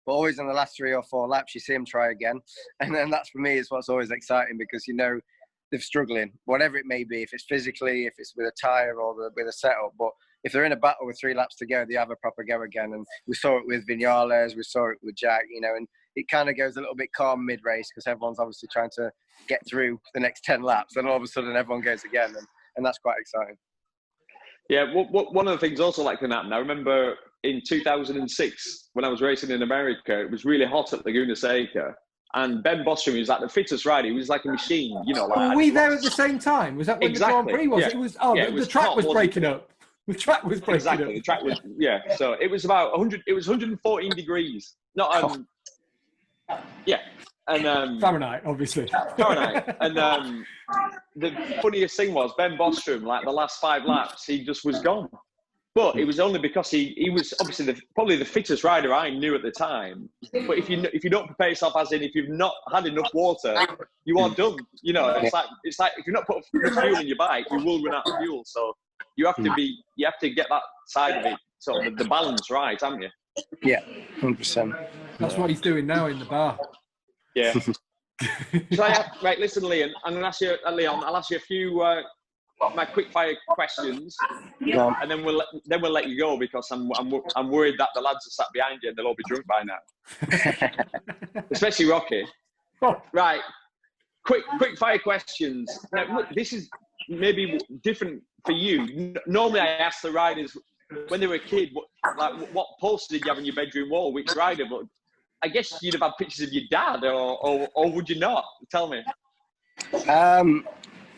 But always in the last 3 or 4 laps, you see them try again. And then that's, for me, is what's always exciting, because, you know, they're struggling, whatever it may be, if it's physically, if it's with a tyre or with a setup. But if they're in a battle with 3 laps to go, they have a proper go again. And we saw it with Vinales, we saw it with Jack, you know, and it kind of goes a little bit calm mid-race because everyone's obviously trying to get through the next 10 laps. And all of a sudden, everyone goes again. And that's quite exciting. Yeah, one of the things also like can happen, I remember in 2006, when I was racing in America, it was really hot at Laguna Seca. And Ben Bostrom, he was like the fittest rider. He was like a machine, you know. Like, were we there at the same time? Was that when the Grand Prix was? Yeah. The track was breaking up. The track was breaking up. Exactly, the track was, So it was about 100, it was 114 degrees. And Fahrenheit, obviously. Fahrenheit. And the funniest thing was Ben Bostrom, like the last 5 laps, he just was gone. But it was only because he was obviously probably the fittest rider I knew at the time. But if you don't prepare yourself, as in if you've not had enough water, you are done. You know, it's like if you're not putting fuel in your bike, you will run out of fuel. So you have to get that side of it, so the balance right, haven't you? Yeah, 100%. That's what he's doing now in the bar. Yeah. Right, listen, Leon. I'm going to ask you, Leon. I'll ask you a few. My quick fire questions, and then we'll let you go, because I'm worried that the lads are sat behind you and they'll all be drunk by now, especially Rocky. Right, quick fire questions. Now, look, this is maybe different for you. Normally, I ask the riders when they were a kid, what poster did you have on your bedroom wall, which rider? But I guess you'd have had pictures of your dad, or would you not? Tell me.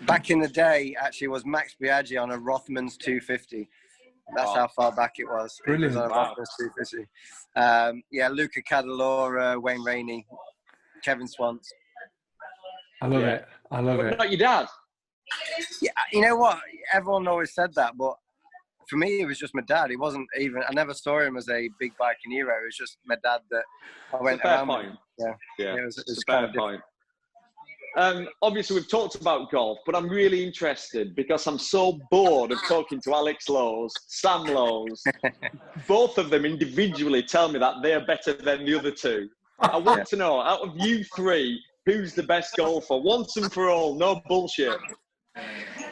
Back in the day, actually, was Max Biaggi on a Rothmans 250. That's how far back it was. Brilliant. It was on a Rothmans 250. Yeah, Luca Cadalora, Wayne Rainey, Kevin Swans. I love it. I love it. Not your dad? Yeah, you know what? Everyone always said that, but for me, it was just my dad. He wasn't even. I never saw him as a big biking hero. It was just my dad that I went around with. Yeah. It was a kind fair of point. Obviously, we've talked about golf, but I'm really interested because I'm so bored of talking to Alex Lowe's, Sam Lowe's. Both of them individually tell me that they're better than the other two. I want to know, out of you three, who's the best golfer? Once and for all, no bullshit.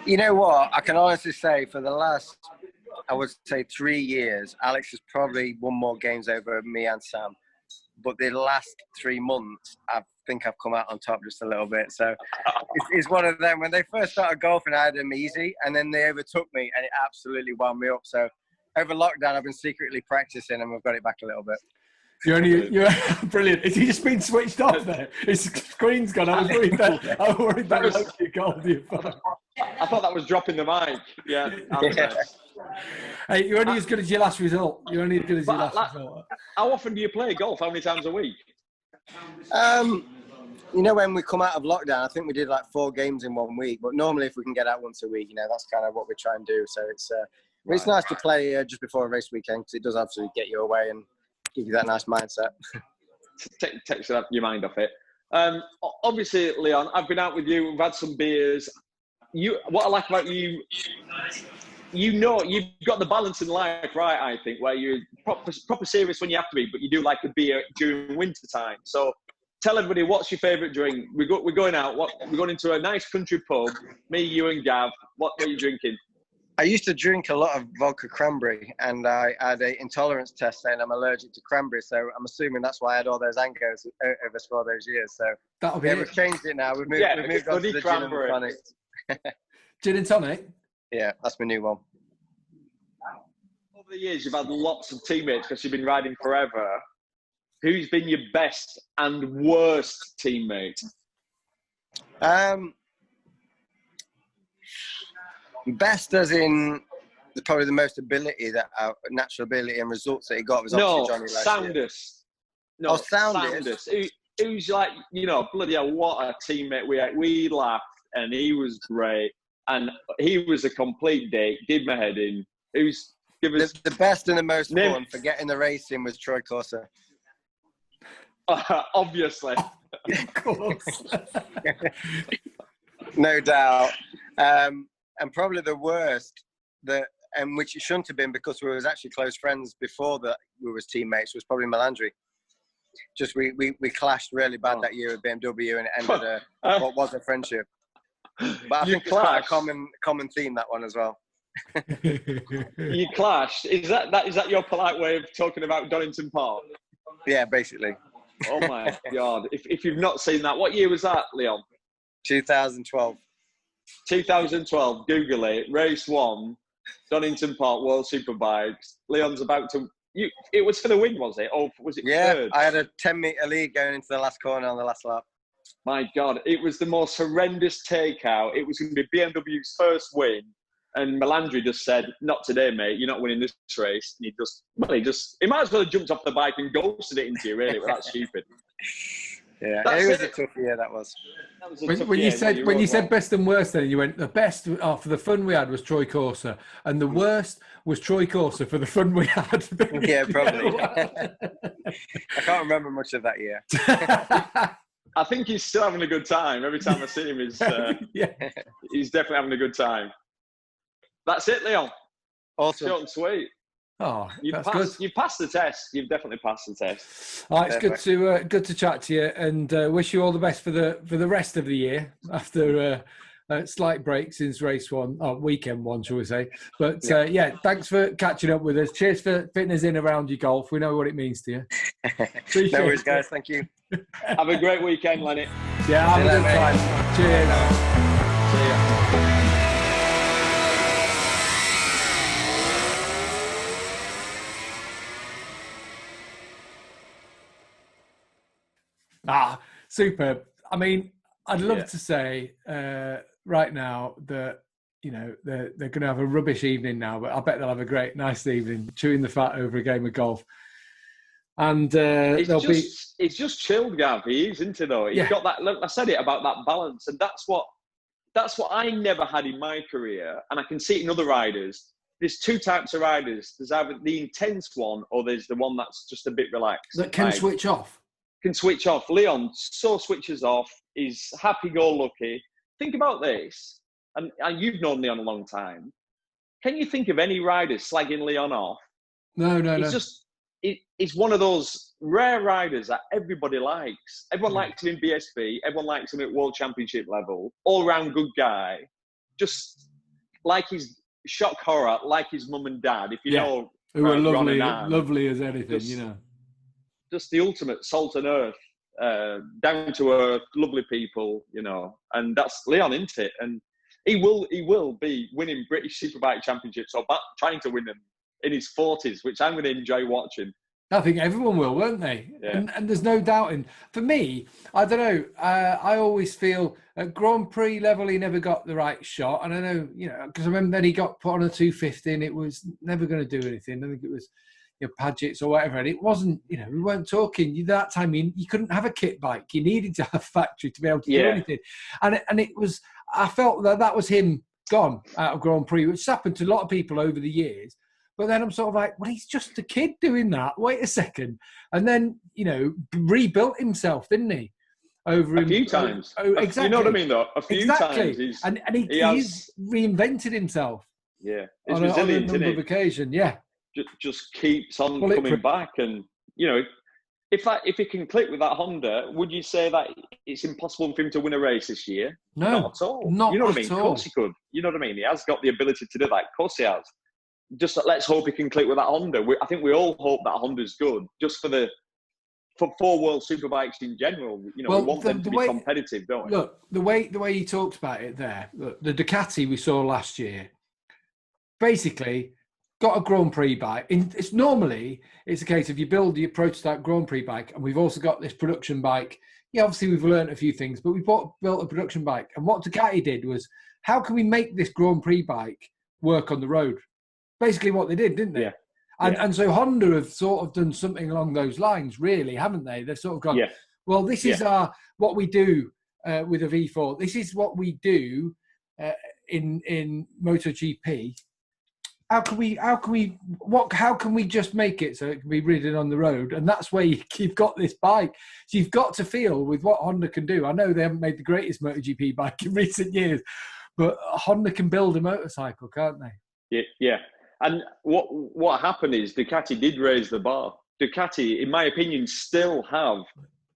You know what? I can honestly say for the last, I would say 3 years, Alex has probably won more games over me and Sam. But the last 3 months, I think I've come out on top just a little bit. So it's one of them. When they first started golfing, I had them easy, and then they overtook me, and it absolutely wound me up. So over lockdown, I've been secretly practicing, and we've got it back a little bit. You're brilliant. Is he just been switched off there? His screen's gone. I was worried that you called your phone. I thought that was dropping the mic. Yeah. Hey, you're only as good as your last result. You're only as good as your last result. How often do you play golf? How many times a week? You know, when we come out of lockdown, I think we did like 4 games in 1 week. But normally, if we can get out once a week, you know, that's kind of what we try and do. So it's nice to play just before a race weekend because it does absolutely get you away and give you that nice mindset. Takes your mind off it. Obviously, Leon, I've been out with you. We've had some beers. What I like about you, you know, you've got the balance in life, right? I think where you're proper serious when you have to be, but you do like a beer during winter time. So tell everybody, what's your favourite drink? We're going out. We're going into a nice country pub. Me, you, and Gav. What are you drinking? I used to drink a lot of vodka cranberry, and I had an intolerance test saying I'm allergic to cranberry. So I'm assuming that's why I had all those angos over all those years. So we've changed it now. We've moved on to the gin and tonic. Gin and tonic? Yeah, that's my new one. Over the years, you've had lots of teammates because you've been riding forever. Who's been your best and worst teammate? Best as in probably the most ability, natural ability and results that he got was obviously Johnny last year. No, Sounders. Who's like, you know, bloody hell, what a teammate we had. We laughed and he was great. And he was a complete date, did my head in. The best and the most fun for getting the race in was Troy Corser. Obviously. Of course. No doubt. And probably the worst, which it shouldn't have been because we was actually close friends before that we was teammates, was probably Melandri. Just we clashed really bad that year with BMW, and it ended what was a friendship. But I think it's quite a common theme, that one as well. You clashed? Is that your polite way of talking about Donington Park? Yeah, basically. Oh my God! If you've not seen that, what year was that, Leon? 2012. 2012. Google it. Race 1, Donington Park World Superbikes. Leon's about to. It was for the win, was it? Or was it? Yeah, third? I had a 10-meter lead going into the last corner on the last lap. My God, it was the most horrendous takeout. It was going to be BMW's first win. And Melandri just said, "Not today, mate. You're not winning this race." And he might as well have jumped off the bike and ghosted it into you, really. But that's stupid. Yeah, it was a tough year, that was. When you said best and worst, then you went, the best for the fun we had was Troy Corser, and the worst was Troy Corser for the fun we had. Yeah, probably. I can't remember much of that year. I think he's still having a good time. Every time I see him, he's definitely having a good time. That's it, Leon. Awesome. Short and sweet. Oh, that's good. You've passed the test. You've definitely passed the test. Oh, it's good to chat to you, and wish you all the best for the rest of the year after a slight break since race 1, or weekend 1, shall we say? But thanks for catching up with us. Cheers for fitting us in around your golf. We know what it means to you. No worries, guys. Thank you. Have a great weekend, Lenny. Yeah, have a good time. Cheers. See ya. Superb. I mean, I'd love to say right now that, you know, they're going to have a rubbish evening now, but I bet they'll have a nice evening, chewing the fat over a game of golf. And it's just chilled, Gav. He is, isn't he, though? He's got that. I said it about that balance, and that's what I never had in my career, and I can see it in other riders. There's two types of riders. There's either the intense one, or there's the one that's just a bit relaxed. That can switch off. Can switch off. Leon so switches off. He's happy-go-lucky. Think about this, and you've known Leon a long time. Can you think of any riders slagging Leon off? No. It's one of those rare riders that everybody likes. Everyone likes him in BSB. Everyone likes him at World Championship level. All-round good guy. Just like his shock horror, like his mum and dad. If you know, who are lovely as anything, you know. Just the ultimate salt and earth, down to earth, lovely people, you know. And that's Leon, isn't it? And he will be winning British Superbike championships or trying to win them in his 40s, which I'm going to enjoy watching. I think everyone will, won't they? Yeah. And there's no doubting. For me, I don't know. I always feel at Grand Prix level, he never got the right shot. And I know, you know, because I remember then he got put on a 250 and it was never going to do anything. I think it was, you know, Paget's or whatever. And it wasn't, you know, we weren't talking. That time you couldn't have a kit bike. You needed to have a factory to be able to do anything. And it was, I felt that was him gone out of Grand Prix, which happened to a lot of people over the years. But then I'm sort of like, well, he's just a kid doing that. Wait a second. And then, you know, rebuilt himself, didn't he? A few times. Exactly. You know what I mean, though? A few times. He's reinvented himself. Yeah. It's resilient, on a number of occasions, yeah. Just keeps on coming back. And, you know, if he can click with that Honda, would you say that it's impossible for him to win a race this year? No. Not at all. You know what I mean? Of course he could. You know what I mean? He has got the ability to do that. Of course he has. Just let's hope he can click with that Honda. I think we all hope that Honda's good, just for World Superbikes in general. You know, we want them to be competitive, don't we? Look, the way he talked about it there, look, the Ducati we saw last year, basically got a Grand Prix bike. It's a case of you build your prototype Grand Prix bike, and we've also got this production bike. Yeah, obviously we've learned a few things, but we built a production bike. And what Ducati did was, how can we make this Grand Prix bike work on the road? Basically what they did, didn't they? Yeah. And so Honda have sort of done something along those lines, really, haven't they? They've sort of gone, well, this is what we do with a V4. This is what we do in MotoGP. How can we just make it so it can be ridden on the road? And that's where you've got this bike. So you've got to feel with what Honda can do. I know they haven't made the greatest MotoGP bike in recent years, but Honda can build a motorcycle, can't they? Yeah. And what happened is Ducati did raise the bar. Ducati, in my opinion, still have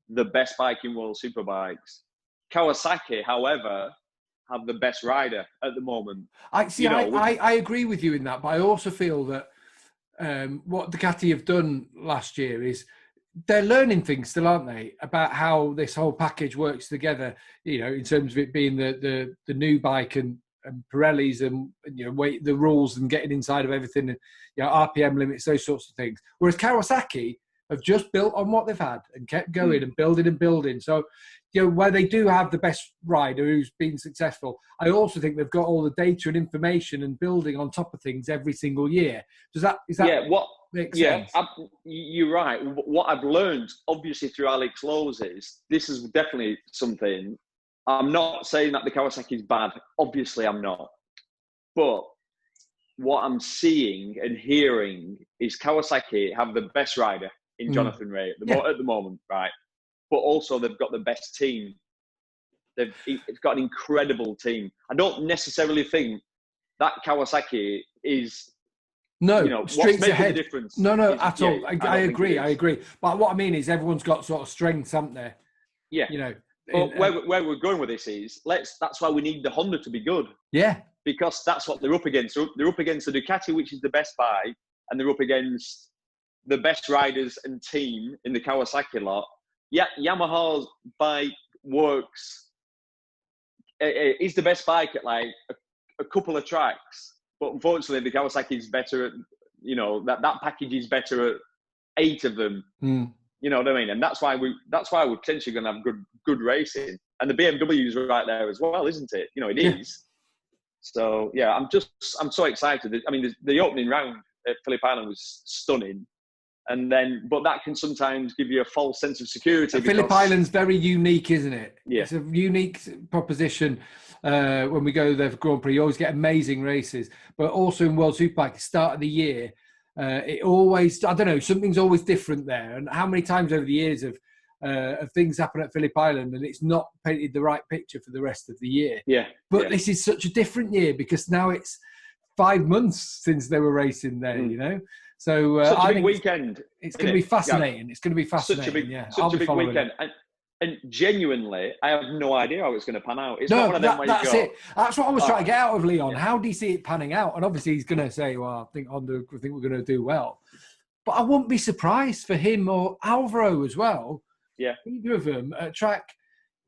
the best bike in World Superbikes. Kawasaki, however, have the best rider at the moment. I agree with you in that, but I also feel that what Ducati have done last year is they're learning things still, aren't they, about how this whole package works together, you know, in terms of it being the new bike and Pirellis and you know the rules and getting inside of everything and you know RPM limits, those sorts of things. Whereas Kawasaki have just built on what they've had and kept going and building. So you know where they do have the best rider who's been successful, I also think they've got all the data and information and building on top of things every single year. Is that make sense? You're right. What I've learned obviously through Alex Lowe's is this is definitely something. I'm not saying that the Kawasaki is bad. Obviously, I'm not. But what I'm seeing and hearing is Kawasaki have the best rider in Jonathan Rea at the moment, right? But also they've got the best team. It's got an incredible team. I don't necessarily think that Kawasaki is... streets ahead. The difference No, at all. I agree. But what I mean is everyone's got sort of strengths, haven't they? Yeah. You know... But where we're going with this is, that's why we need the Honda to be good. Yeah. Because that's what they're up against. They're up against the Ducati, which is the best bike, and they're up against the best riders and team in the Kawasaki lot. Yeah, Yamaha's bike works. Is the best bike at like a couple of tracks, but unfortunately the Kawasaki is better at, you know, that package is better at 8 of them. You know what I mean? And that's why we're potentially going to have good racing. And the BMW's right there as well, isn't it? You know, it is. So, yeah, I'm so excited. I mean, the opening round at Phillip Island was stunning. And then, but that can sometimes give you a false sense of security. Phillip Island's very unique, isn't it? Yeah. It's a unique proposition. When we go there for Grand Prix, you always get amazing races. But also in World Superbike, the start of the year, it always, I don't know, something's always different there. And how many times over the years have things happen at Phillip Island and it's not painted the right picture for the rest of the year. Yeah. But this is such a different year because now it's 5 months since they were racing there, you know? So such I a big think weekend. It's going to be fascinating. Yeah. It's going to be fascinating. Such a big weekend. And genuinely, I have no idea how it's going to pan out. It's not one of them where that's you go, it. That's what I was trying to get out of Leon. Yeah. How do you see it panning out? And obviously he's going to say, well, I think we're going to do well. But I wouldn't be surprised for him or Alvaro as well. Yeah. Either of them at a track,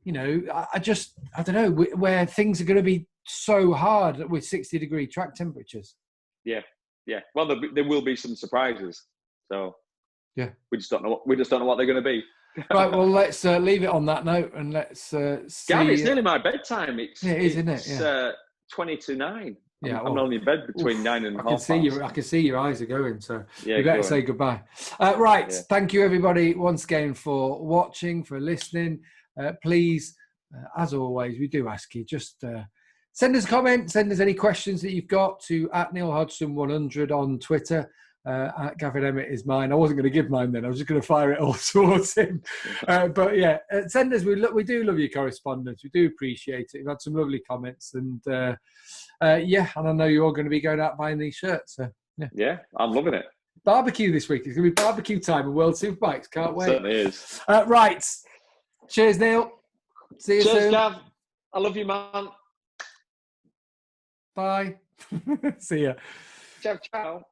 you know, I don't know, where things are going to be so hard with 60-degree track temperatures. Yeah. Yeah. Well, there will be some surprises. So yeah, we just don't know what they're going to be. Right. Well, let's leave it on that note and let's see. Gavin, it's nearly my bedtime. It is, isn't it? Yeah. 20 to 9. Yeah, I'm only in bed between 9 and half past. I can see your eyes are going, so we better say goodbye. Right, thank you everybody once again for watching, for listening. Please, as always, we do ask you, just send us a comment, send us any questions that you've got to @NeilHodgson100 on Twitter. Gavin Emmett is mine. I wasn't going to give mine then. I was just going to fire it all towards him. But yeah, send us. We do love your correspondence. We do appreciate it. We've had some lovely comments, and and I know you're all going to be going out buying these shirts. So yeah, I'm loving it. Barbecue this week. It's going to be barbecue time at World Superbikes. Can't wait. It certainly is. Right. Cheers, Neil. See you soon. Gav. I love you, man. Bye. See ya. Ciao, ciao.